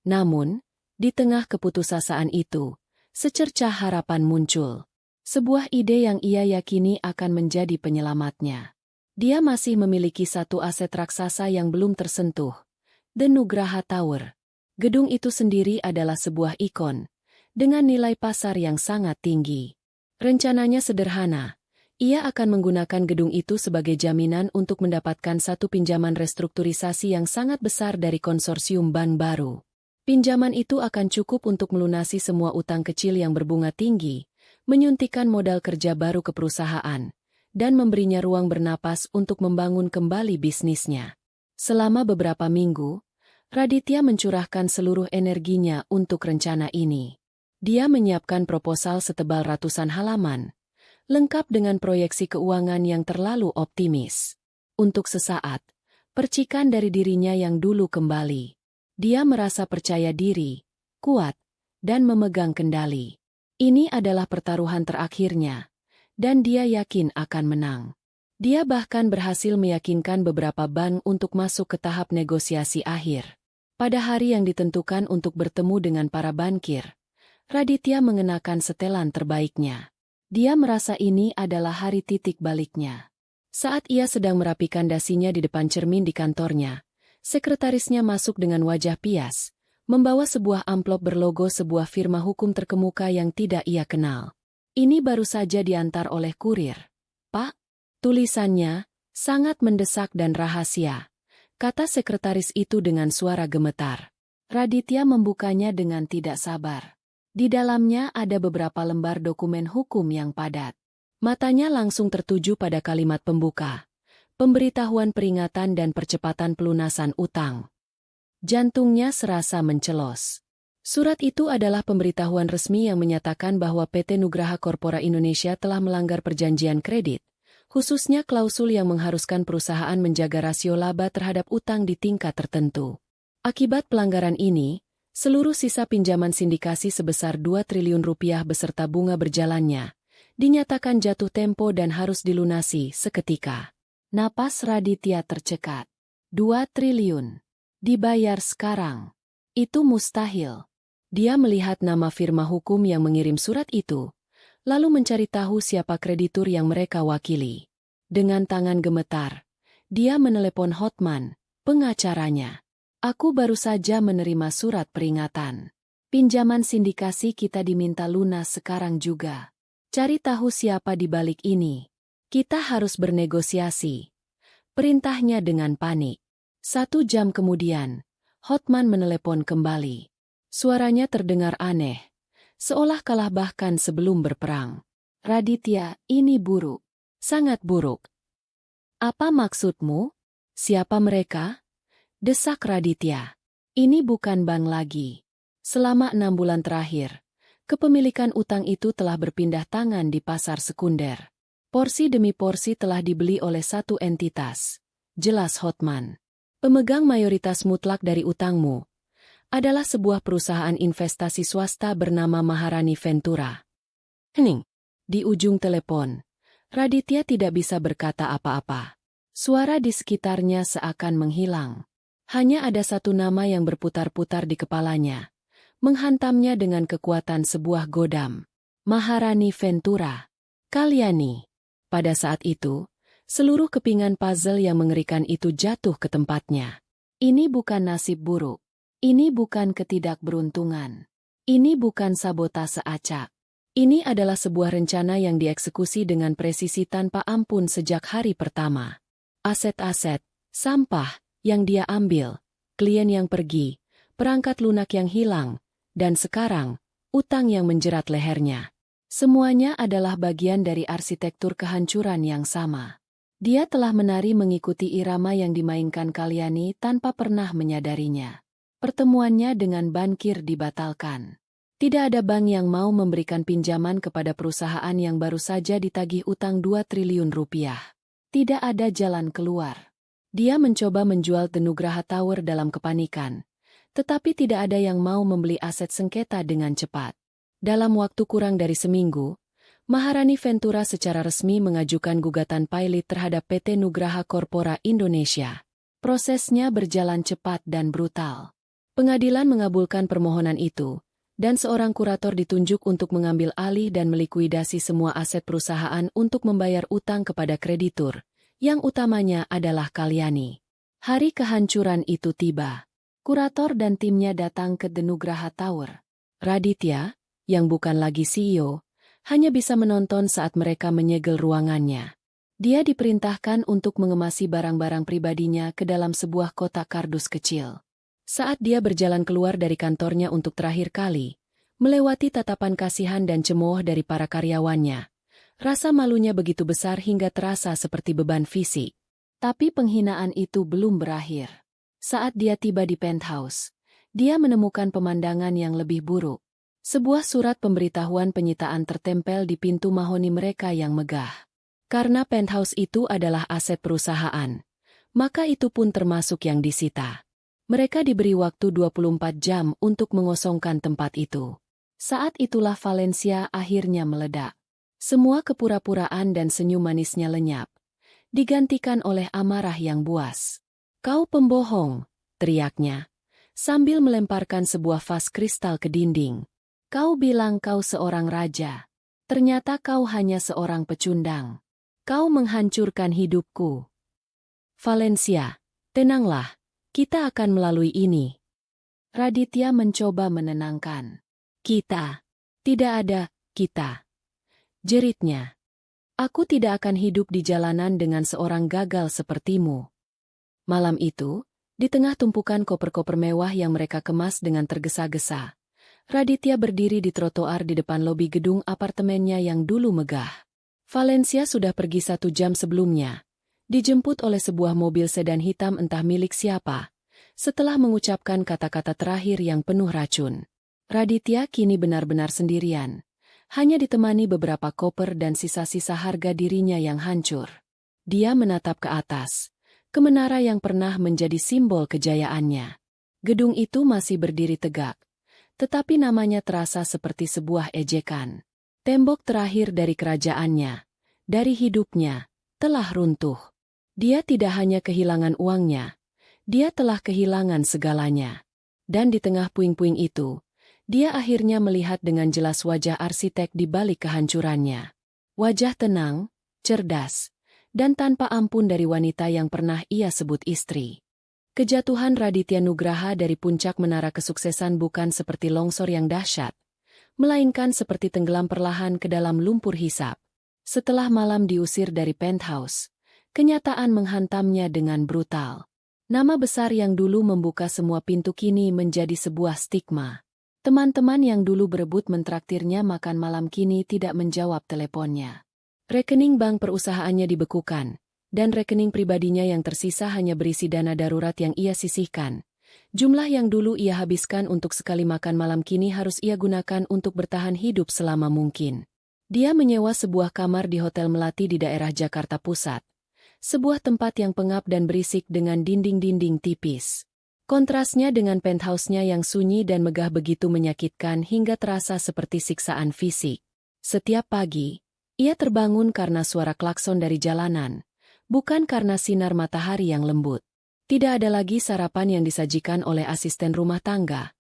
Namun, di tengah keputusasaan itu, secercah harapan muncul. Sebuah ide yang ia yakini akan menjadi penyelamatnya. Dia masih memiliki satu aset raksasa yang belum tersentuh, The Nugraha Tower. Gedung itu sendiri adalah sebuah ikon, dengan nilai pasar yang sangat tinggi. Rencananya sederhana, ia akan menggunakan gedung itu sebagai jaminan untuk mendapatkan satu pinjaman restrukturisasi yang sangat besar dari konsorsium bank baru. Pinjaman itu akan cukup untuk melunasi semua utang kecil yang berbunga tinggi, menyuntikkan modal kerja baru ke perusahaan, dan memberinya ruang bernapas untuk membangun kembali bisnisnya. Selama beberapa minggu, Raditya mencurahkan seluruh energinya untuk rencana ini. Dia menyiapkan proposal setebal ratusan halaman, lengkap dengan proyeksi keuangan yang terlalu optimis. Untuk sesaat, percikan dari dirinya yang dulu kembali. Dia merasa percaya diri, kuat, dan memegang kendali. Ini adalah pertaruhan terakhirnya, dan dia yakin akan menang. Dia bahkan berhasil meyakinkan beberapa bank untuk masuk ke tahap negosiasi akhir. Pada hari yang ditentukan untuk bertemu dengan para bankir, Raditya mengenakan setelan terbaiknya. Dia merasa ini adalah hari titik baliknya. Saat ia sedang merapikan dasinya di depan cermin di kantornya, sekretarisnya masuk dengan wajah pias, membawa sebuah amplop berlogo sebuah firma hukum terkemuka yang tidak ia kenal. Ini baru saja diantar oleh kurir. "Pak," tulisannya, "sangat mendesak dan rahasia," kata sekretaris itu dengan suara gemetar. Raditya membukanya dengan tidak sabar. Di dalamnya ada beberapa lembar dokumen hukum yang padat. Matanya langsung tertuju pada kalimat pembuka, pemberitahuan peringatan dan percepatan pelunasan utang. Jantungnya serasa mencelos. Surat itu adalah pemberitahuan resmi yang menyatakan bahwa PT Nugraha Corpora Indonesia telah melanggar perjanjian kredit, khususnya klausul yang mengharuskan perusahaan menjaga rasio laba terhadap utang di tingkat tertentu. Akibat pelanggaran ini, seluruh sisa pinjaman sindikasi sebesar 2 triliun rupiah beserta bunga berjalannya, dinyatakan jatuh tempo dan harus dilunasi seketika. Napas Raditya tercekat. 2 triliun. Dibayar sekarang. Itu mustahil. Dia melihat nama firma hukum yang mengirim surat itu, lalu mencari tahu siapa kreditur yang mereka wakili. Dengan tangan gemetar, dia menelepon Hotman, pengacaranya. "Aku baru saja menerima surat peringatan. Pinjaman sindikasi kita diminta lunas sekarang juga. Cari tahu siapa di balik ini. Kita harus bernegosiasi." Perintahnya dengan panik. 1 jam kemudian, Hotman menelepon kembali. Suaranya terdengar aneh, seolah kalah bahkan sebelum berperang. "Raditya, ini buruk. Sangat buruk." "Apa maksudmu? Siapa mereka?" desak Raditya. "Ini bukan bank lagi. Selama 6 bulan terakhir, kepemilikan utang itu telah berpindah tangan di pasar sekunder. Porsi demi porsi telah dibeli oleh satu entitas," jelas Hotman. "Pemegang mayoritas mutlak dari utangmu adalah sebuah perusahaan investasi swasta bernama Maharani Ventura." Hening. Di ujung telepon, Raditya tidak bisa berkata apa-apa. Suara di sekitarnya seakan menghilang. Hanya ada satu nama yang berputar-putar di kepalanya, menghantamnya dengan kekuatan sebuah godam. Maharani Ventura. Kalyani. Pada saat itu, seluruh kepingan puzzle yang mengerikan itu jatuh ke tempatnya. Ini bukan nasib buruk. Ini bukan ketidakberuntungan. Ini bukan sabotase acak. Ini adalah sebuah rencana yang dieksekusi dengan presisi tanpa ampun sejak hari pertama. Aset-aset, sampah, yang dia ambil, klien yang pergi, perangkat lunak yang hilang, Dan sekarang, utang yang menjerat lehernya. Semuanya adalah bagian dari arsitektur kehancuran yang sama. Dia telah menari mengikuti irama yang dimainkan Kalyani tanpa pernah menyadarinya. Pertemuannya dengan bankir dibatalkan. Tidak ada bank yang mau memberikan pinjaman kepada perusahaan yang baru saja ditagih utang 2 triliun rupiah. Tidak ada jalan keluar. Dia mencoba menjual The Nugraha Tower dalam kepanikan. Tetapi tidak ada yang mau membeli aset sengketa dengan cepat. Dalam waktu kurang dari seminggu, Maharani Ventura secara resmi mengajukan gugatan pilot terhadap PT Nugraha Corpora Indonesia. Prosesnya berjalan cepat dan brutal. Pengadilan mengabulkan permohonan itu, dan seorang kurator ditunjuk untuk mengambil alih dan melikuidasi semua aset perusahaan untuk membayar utang kepada kreditur, yang utamanya adalah Kalyani. Hari kehancuran itu tiba. Kurator dan timnya datang ke The Nugraha Tower. Raditya, yang bukan lagi CEO, hanya bisa menonton saat mereka menyegel ruangannya. Dia diperintahkan untuk mengemasi barang-barang pribadinya ke dalam sebuah kotak kardus kecil. Saat dia berjalan keluar dari kantornya untuk terakhir kali, melewati tatapan kasihan dan cemooh dari para karyawannya, rasa malunya begitu besar hingga terasa seperti beban fisik. Tapi penghinaan itu belum berakhir. Saat dia tiba di penthouse, dia menemukan pemandangan yang lebih buruk. Sebuah surat pemberitahuan penyitaan tertempel di pintu mahoni mereka yang megah. Karena penthouse itu adalah aset perusahaan, maka itu pun termasuk yang disita. Mereka diberi waktu 24 jam untuk mengosongkan tempat itu. Saat itulah Valencia akhirnya meledak. Semua kepura-puraan dan senyum manisnya lenyap, digantikan oleh amarah yang buas. "Kau pembohong," teriaknya, sambil melemparkan sebuah vas kristal ke dinding. "Kau bilang kau seorang raja. Ternyata kau hanya seorang pecundang. Kau menghancurkan hidupku." "Valencia, tenanglah. Kita akan melalui ini." Raditya mencoba menenangkan. "Kita. Tidak ada kita," jeritnya. "Aku tidak akan hidup di jalanan dengan seorang gagal sepertimu." Malam itu, di tengah tumpukan koper-koper mewah yang mereka kemas dengan tergesa-gesa, Raditya berdiri di trotoar di depan lobi gedung apartemennya yang dulu megah. Valencia sudah pergi 1 jam sebelumnya. Dijemput oleh sebuah mobil sedan hitam entah milik siapa, setelah mengucapkan kata-kata terakhir yang penuh racun. Raditya kini benar-benar sendirian, hanya ditemani beberapa koper dan sisa-sisa harga dirinya yang hancur. Dia menatap ke atas, ke menara yang pernah menjadi simbol kejayaannya. Gedung itu masih berdiri tegak, tetapi namanya terasa seperti sebuah ejekan. Tembok terakhir dari kerajaannya, dari hidupnya, telah runtuh. Dia tidak hanya kehilangan uangnya, dia telah kehilangan segalanya. Dan di tengah puing-puing itu, dia akhirnya melihat dengan jelas wajah arsitek di balik kehancurannya. Wajah tenang, cerdas, dan tanpa ampun dari wanita yang pernah ia sebut istri. Kejatuhan Raditya Nugraha dari puncak menara kesuksesan bukan seperti longsor yang dahsyat, melainkan seperti tenggelam perlahan ke dalam lumpur hisap. Setelah malam diusir dari penthouse, kenyataan menghantamnya dengan brutal. Nama besar yang dulu membuka semua pintu kini menjadi sebuah stigma. Teman-teman yang dulu berebut mentraktirnya makan malam kini tidak menjawab teleponnya. Rekening bank perusahaannya dibekukan, dan rekening pribadinya yang tersisa hanya berisi dana darurat yang ia sisihkan. Jumlah yang dulu ia habiskan untuk sekali makan malam kini harus ia gunakan untuk bertahan hidup selama mungkin. Dia menyewa sebuah kamar di Hotel Melati di daerah Jakarta Pusat. Sebuah tempat yang pengap dan berisik dengan dinding-dinding tipis. Kontrasnya dengan penthouse-nya yang sunyi dan megah begitu menyakitkan hingga terasa seperti siksaan fisik. Setiap pagi, ia terbangun karena suara klakson dari jalanan, bukan karena sinar matahari yang lembut. Tidak ada lagi sarapan yang disajikan oleh asisten rumah tangga.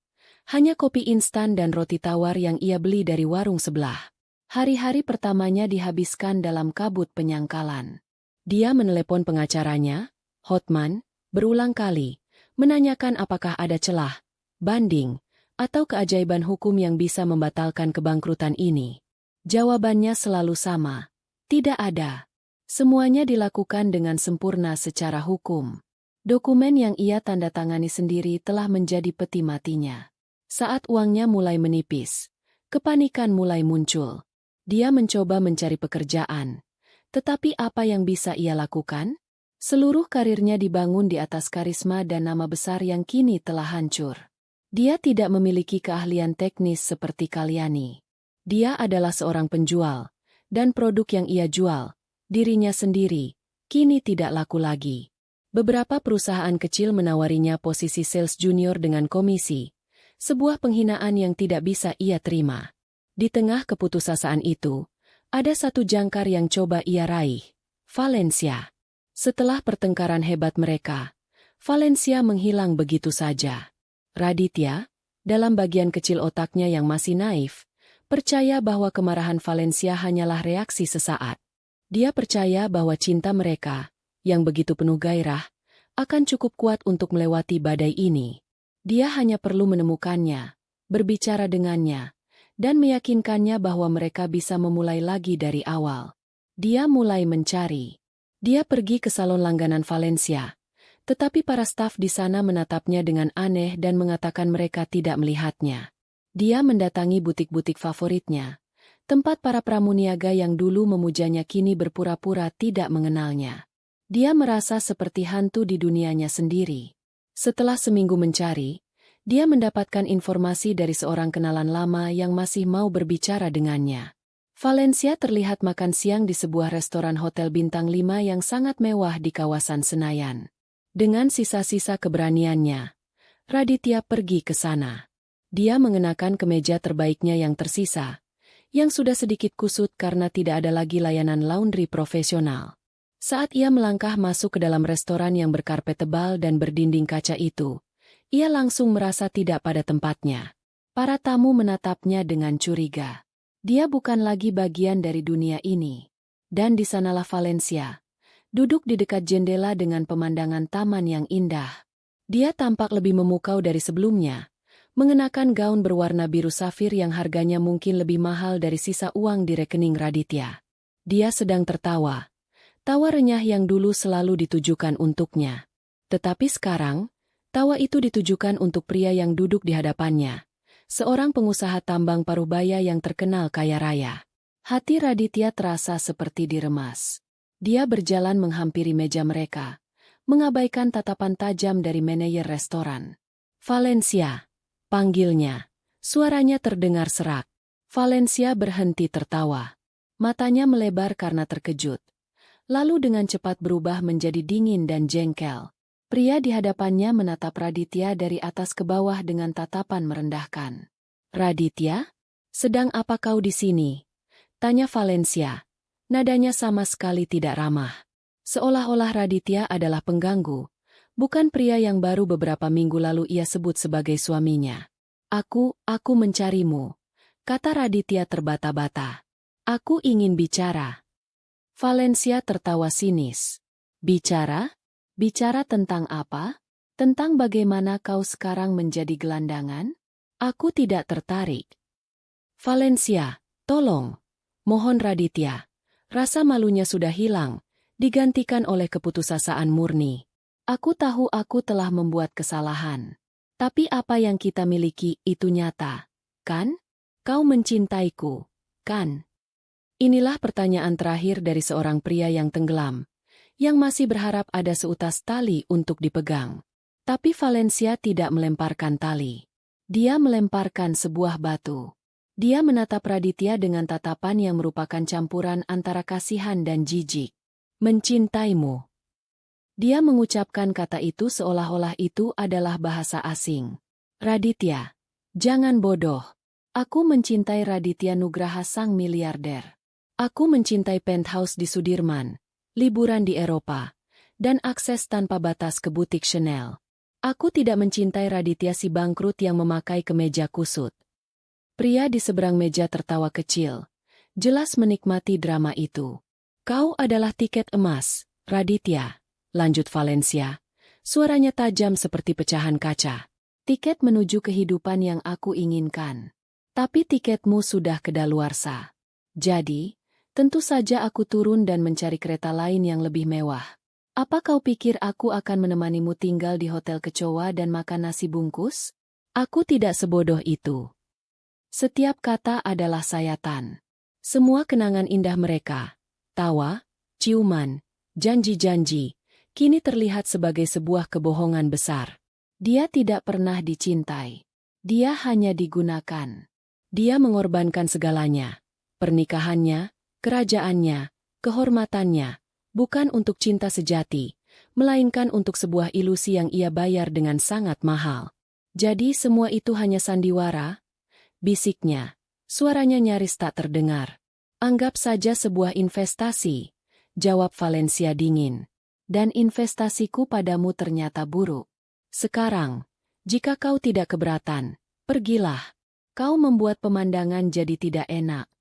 Hanya kopi instan dan roti tawar yang ia beli dari warung sebelah. Hari-hari pertamanya dihabiskan dalam kabut penyangkalan. Dia menelepon pengacaranya, Hotman, berulang kali, menanyakan apakah ada celah, banding, atau keajaiban hukum yang bisa membatalkan kebangkrutan ini. Jawabannya selalu sama, tidak ada. Semuanya dilakukan dengan sempurna secara hukum. Dokumen yang ia tanda tangani sendiri telah menjadi peti matinya. Saat uangnya mulai menipis, kepanikan mulai muncul. Dia mencoba mencari pekerjaan. Tetapi apa yang bisa ia lakukan? Seluruh karirnya dibangun di atas karisma dan nama besar yang kini telah hancur. Dia tidak memiliki keahlian teknis seperti Kalyani. Dia adalah seorang penjual, dan produk yang ia jual, dirinya sendiri, kini tidak laku lagi. Beberapa perusahaan kecil menawarinya posisi sales junior dengan komisi, sebuah penghinaan yang tidak bisa ia terima. Di tengah keputusasaan itu, ada satu jangkar yang coba ia raih, Valencia. Setelah pertengkaran hebat mereka, Valencia menghilang begitu saja. Raditya, dalam bagian kecil otaknya yang masih naif, percaya bahwa kemarahan Valencia hanyalah reaksi sesaat. Dia percaya bahwa cinta mereka, yang begitu penuh gairah, akan cukup kuat untuk melewati badai ini. Dia hanya perlu menemukannya, berbicara dengannya, dan meyakinkannya bahwa mereka bisa memulai lagi dari awal. Dia mulai mencari. Dia pergi ke salon langganan Valencia, tetapi para staf di sana menatapnya dengan aneh dan mengatakan mereka tidak melihatnya. Dia mendatangi butik-butik favoritnya, tempat para pramuniaga yang dulu memujanya kini berpura-pura tidak mengenalnya. Dia merasa seperti hantu di dunianya sendiri. Setelah seminggu mencari, dia mendapatkan informasi dari seorang kenalan lama yang masih mau berbicara dengannya. Valencia terlihat makan siang di sebuah restoran hotel bintang 5 yang sangat mewah di kawasan Senayan. Dengan sisa-sisa keberaniannya, Raditya pergi ke sana. Dia mengenakan kemeja terbaiknya yang tersisa, yang sudah sedikit kusut karena tidak ada lagi layanan laundry profesional. Saat ia melangkah masuk ke dalam restoran yang berkarpet tebal dan berdinding kaca itu, ia langsung merasa tidak pada tempatnya. Para tamu menatapnya dengan curiga. Dia bukan lagi bagian dari dunia ini. Dan di sanalah Valencia, duduk di dekat jendela dengan pemandangan taman yang indah. Dia tampak lebih memukau dari sebelumnya, mengenakan gaun berwarna biru safir yang harganya mungkin lebih mahal dari sisa uang di rekening Raditya. Dia sedang tertawa. Tawa renyah yang dulu selalu ditujukan untuknya. Tetapi sekarang, tawa itu ditujukan untuk pria yang duduk di hadapannya, seorang pengusaha tambang parubaya yang terkenal kaya raya. Hati Raditya terasa seperti diremas. Dia berjalan menghampiri meja mereka, mengabaikan tatapan tajam dari manajer restoran. Valencia, panggilnya. Suaranya terdengar serak. Valencia berhenti tertawa. Matanya melebar karena terkejut. Lalu dengan cepat berubah menjadi dingin dan jengkel. Pria di hadapannya menatap Raditya dari atas ke bawah dengan tatapan merendahkan. "Raditya? Sedang apa kau di sini?" tanya Valencia. Nadanya sama sekali tidak ramah. Seolah-olah Raditya adalah pengganggu, bukan pria yang baru beberapa minggu lalu ia sebut sebagai suaminya. Aku mencarimu," kata Raditya terbata-bata. "Aku ingin bicara." Valencia tertawa sinis. "Bicara? Bicara tentang apa? Tentang bagaimana kau sekarang menjadi gelandangan? Aku tidak tertarik." "Valencia, tolong." Mohon Raditya. Rasa malunya sudah hilang, digantikan oleh keputusasaan murni. "Aku tahu aku telah membuat kesalahan. Tapi apa yang kita miliki itu nyata, kan? Kau mencintaiku, kan?" Inilah pertanyaan terakhir dari seorang pria yang tenggelam, yang masih berharap ada seutas tali untuk dipegang. Tapi Valencia tidak melemparkan tali. Dia melemparkan sebuah batu. Dia menatap Raditya dengan tatapan yang merupakan campuran antara kasihan dan jijik. "Mencintaimu." Dia mengucapkan kata itu seolah-olah itu adalah bahasa asing. "Raditya, jangan bodoh. Aku mencintai Raditya Nugraha sang miliarder. Aku mencintai penthouse di Sudirman, liburan di Eropa, dan akses tanpa batas ke butik Chanel. Aku tidak mencintai Raditya si bangkrut yang memakai kemeja kusut." Pria di seberang meja tertawa kecil, jelas menikmati drama itu. "Kau adalah tiket emas, Raditya," lanjut Valencia. Suaranya tajam seperti pecahan kaca. "Tiket menuju kehidupan yang aku inginkan. Tapi tiketmu sudah kedaluarsa. Jadi, tentu saja aku turun dan mencari kereta lain yang lebih mewah. Apa kau pikir aku akan menemanimu tinggal di hotel kecoa dan makan nasi bungkus? Aku tidak sebodoh itu. Setiap kata adalah sayatan. Semua kenangan indah mereka, tawa, ciuman, janji-janji, kini terlihat sebagai sebuah kebohongan besar. Dia tidak pernah dicintai. Dia hanya digunakan. Dia mengorbankan segalanya. Pernikahannya, kerajaannya, kehormatannya, bukan untuk cinta sejati, melainkan untuk sebuah ilusi yang ia bayar dengan sangat mahal. Jadi semua itu hanya sandiwara? Bisiknya. Suaranya nyaris tak terdengar. Anggap saja sebuah investasi, jawab Valencia dingin. Dan investasiku padamu ternyata buruk. Sekarang, jika kau tidak keberatan, pergilah. Kau membuat pemandangan jadi tidak enak.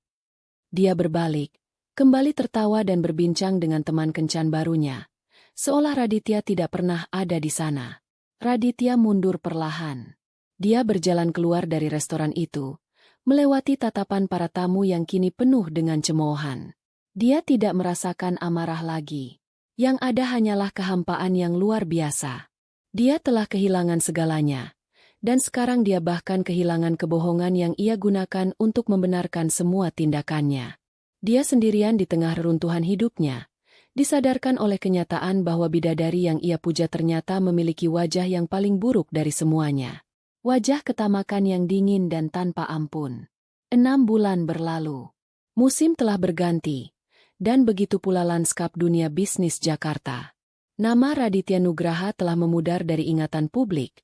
Dia berbalik, kembali tertawa dan berbincang dengan teman kencan barunya. Seolah Raditya tidak pernah ada di sana. Raditya mundur perlahan. Dia berjalan keluar dari restoran itu, melewati tatapan para tamu yang kini penuh dengan cemoohan. Dia tidak merasakan amarah lagi. Yang ada hanyalah kehampaan yang luar biasa. Dia telah kehilangan segalanya. Dan sekarang dia bahkan kehilangan kebohongan yang ia gunakan untuk membenarkan semua tindakannya. Dia sendirian di tengah reruntuhan hidupnya, disadarkan oleh kenyataan bahwa bidadari yang ia puja ternyata memiliki wajah yang paling buruk dari semuanya. Wajah ketamakan yang dingin dan tanpa ampun. 6 bulan berlalu. Musim telah berganti, dan begitu pula lanskap dunia bisnis Jakarta. Nama Raditya Nugraha telah memudar dari ingatan publik,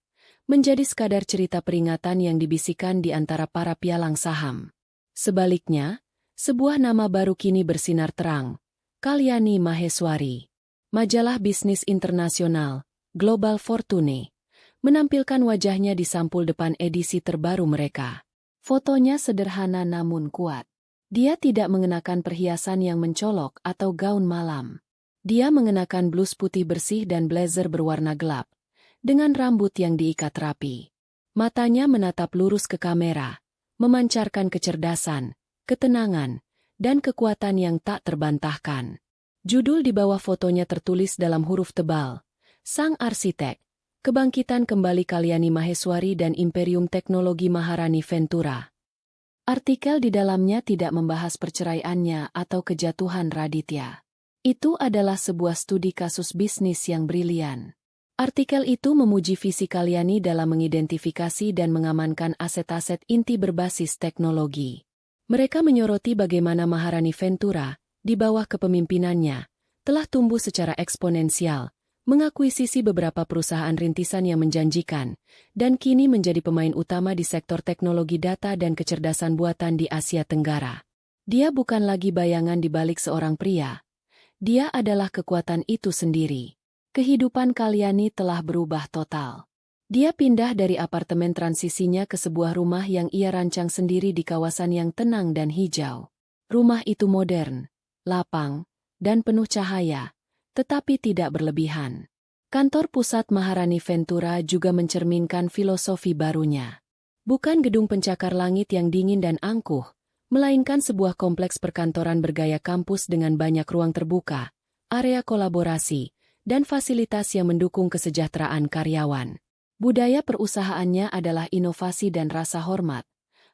menjadi sekadar cerita peringatan yang dibisikkan di antara para pialang saham. Sebaliknya, sebuah nama baru kini bersinar terang, Kalyani Maheswari. Majalah bisnis internasional, Global Fortune, menampilkan wajahnya di sampul depan edisi terbaru mereka. Fotonya sederhana namun kuat. Dia tidak mengenakan perhiasan yang mencolok atau gaun malam. Dia mengenakan blus putih bersih dan blazer berwarna gelap, dengan rambut yang diikat rapi. Matanya menatap lurus ke kamera, memancarkan kecerdasan, ketenangan, dan kekuatan yang tak terbantahkan. Judul di bawah fotonya tertulis dalam huruf tebal, Sang Arsitek, Kebangkitan Kembali Kalyani Maheswari dan Imperium Teknologi Maharani Ventura. Artikel di dalamnya tidak membahas perceraiannya atau kejatuhan Raditya. Itu adalah sebuah studi kasus bisnis yang brilian. Artikel itu memuji visi Kalyani dalam mengidentifikasi dan mengamankan aset-aset inti berbasis teknologi. Mereka menyoroti bagaimana Maharani Ventura, di bawah kepemimpinannya, telah tumbuh secara eksponensial, mengakuisisi beberapa perusahaan rintisan yang menjanjikan, dan kini menjadi pemain utama di sektor teknologi data dan kecerdasan buatan di Asia Tenggara. Dia bukan lagi bayangan di balik seorang pria. Dia adalah kekuatan itu sendiri. Kehidupan Kalyani telah berubah total. Dia pindah dari apartemen transisinya ke sebuah rumah yang ia rancang sendiri di kawasan yang tenang dan hijau. Rumah itu modern, lapang, dan penuh cahaya, tetapi tidak berlebihan. Kantor pusat Maharani Ventura juga mencerminkan filosofi barunya. Bukan gedung pencakar langit yang dingin dan angkuh, melainkan sebuah kompleks perkantoran bergaya kampus dengan banyak ruang terbuka, area kolaborasi, dan fasilitas yang mendukung kesejahteraan karyawan. Budaya perusahaannya adalah inovasi dan rasa hormat,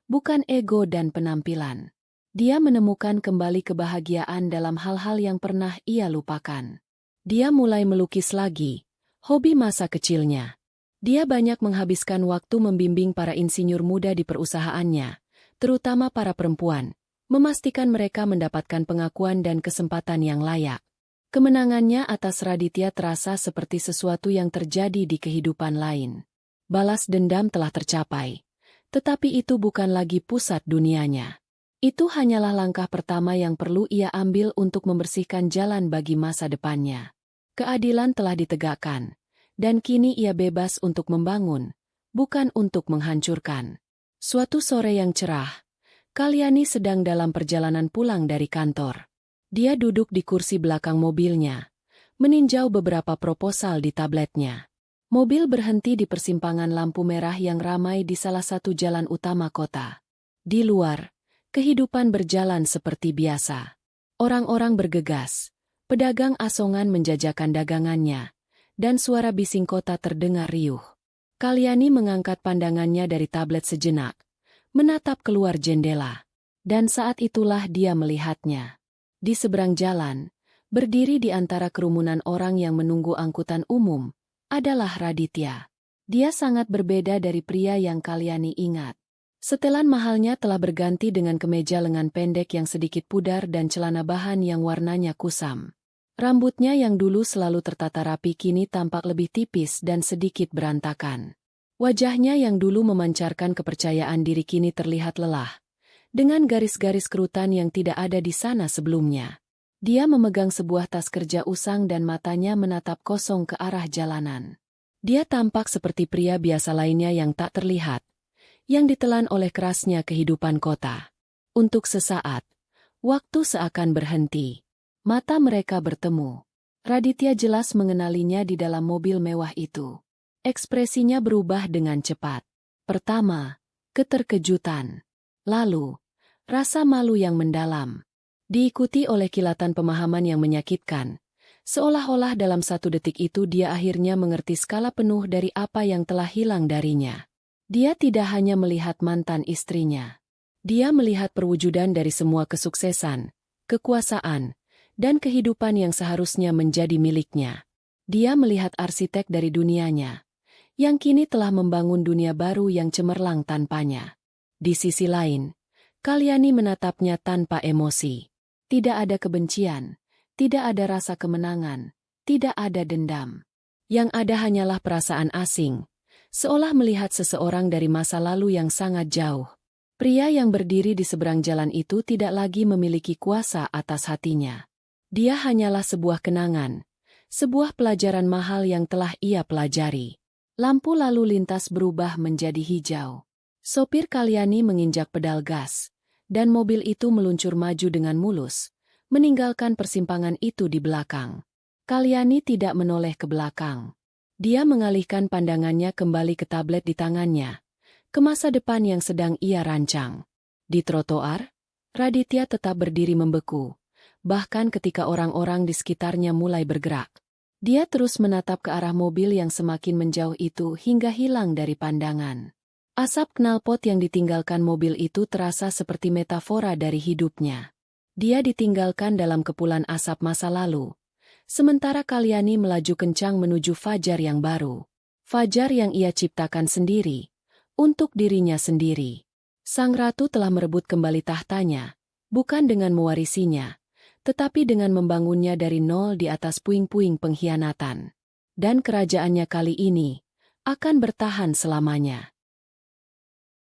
bukan ego dan penampilan. Dia menemukan kembali kebahagiaan dalam hal-hal yang pernah ia lupakan. Dia mulai melukis lagi, hobi masa kecilnya. Dia banyak menghabiskan waktu membimbing para insinyur muda di perusahaannya, terutama para perempuan, memastikan mereka mendapatkan pengakuan dan kesempatan yang layak. Kemenangannya atas Raditya terasa seperti sesuatu yang terjadi di kehidupan lain. Balas dendam telah tercapai, tetapi itu bukan lagi pusat dunianya. Itu hanyalah langkah pertama yang perlu ia ambil untuk membersihkan jalan bagi masa depannya. Keadilan telah ditegakkan, dan kini ia bebas untuk membangun, bukan untuk menghancurkan. Suatu sore yang cerah, Kalyani sedang dalam perjalanan pulang dari kantor. Dia duduk di kursi belakang mobilnya, meninjau beberapa proposal di tabletnya. Mobil berhenti di persimpangan lampu merah yang ramai di salah satu jalan utama kota. Di luar, kehidupan berjalan seperti biasa. Orang-orang bergegas, pedagang asongan menjajakan dagangannya, dan suara bising kota terdengar riuh. Kalyani mengangkat pandangannya dari tablet sejenak, menatap keluar jendela. Dan saat itulah dia melihatnya. Di seberang jalan, berdiri di antara kerumunan orang yang menunggu angkutan umum, adalah Raditya. Dia sangat berbeda dari pria yang Kalyani ingat. Setelan mahalnya telah berganti dengan kemeja lengan pendek yang sedikit pudar dan celana bahan yang warnanya kusam. Rambutnya yang dulu selalu tertata rapi kini tampak lebih tipis dan sedikit berantakan. Wajahnya yang dulu memancarkan kepercayaan diri kini terlihat lelah, dengan garis-garis kerutan yang tidak ada di sana sebelumnya. Dia memegang sebuah tas kerja usang dan matanya menatap kosong ke arah jalanan. Dia tampak seperti pria biasa lainnya yang tak terlihat, yang ditelan oleh kerasnya kehidupan kota. Untuk sesaat, waktu seakan berhenti. Mata mereka bertemu. Raditya jelas mengenalinya di dalam mobil mewah itu. Ekspresinya berubah dengan cepat. Pertama, keterkejutan. Lalu, rasa malu yang mendalam. Diikuti oleh kilatan pemahaman yang menyakitkan. Seolah-olah dalam satu detik itu dia akhirnya mengerti skala penuh dari apa yang telah hilang darinya. Dia tidak hanya melihat mantan istrinya. Dia melihat perwujudan dari semua kesuksesan, kekuasaan, dan kehidupan yang seharusnya menjadi miliknya. Dia melihat arsitek dari dunianya, yang kini telah membangun dunia baru yang cemerlang tanpanya. Di sisi lain, Kalyani menatapnya tanpa emosi. Tidak ada kebencian, tidak ada rasa kemenangan, tidak ada dendam. Yang ada hanyalah perasaan asing, seolah melihat seseorang dari masa lalu yang sangat jauh. Pria yang berdiri di seberang jalan itu tidak lagi memiliki kuasa atas hatinya. Dia hanyalah sebuah kenangan, sebuah pelajaran mahal yang telah ia pelajari. Lampu lalu lintas berubah menjadi hijau. Sopir Kalyani menginjak pedal gas, dan mobil itu meluncur maju dengan mulus, meninggalkan persimpangan itu di belakang. Kalyani tidak menoleh ke belakang. Dia mengalihkan pandangannya kembali ke tablet di tangannya, ke masa depan yang sedang ia rancang. Di trotoar, Raditya tetap berdiri membeku. Bahkan ketika orang-orang di sekitarnya mulai bergerak. Dia terus menatap ke arah mobil yang semakin menjauh itu hingga hilang dari pandangan. Asap knalpot yang ditinggalkan mobil itu terasa seperti metafora dari hidupnya. Dia ditinggalkan dalam kepulan asap masa lalu. Sementara Kalyani melaju kencang menuju fajar yang baru. Fajar yang ia ciptakan sendiri, untuk dirinya sendiri. Sang ratu telah merebut kembali tahtanya, bukan dengan mewarisinya, tetapi dengan membangunnya dari nol di atas puing-puing pengkhianatan. Dan kerajaannya kali ini akan bertahan selamanya.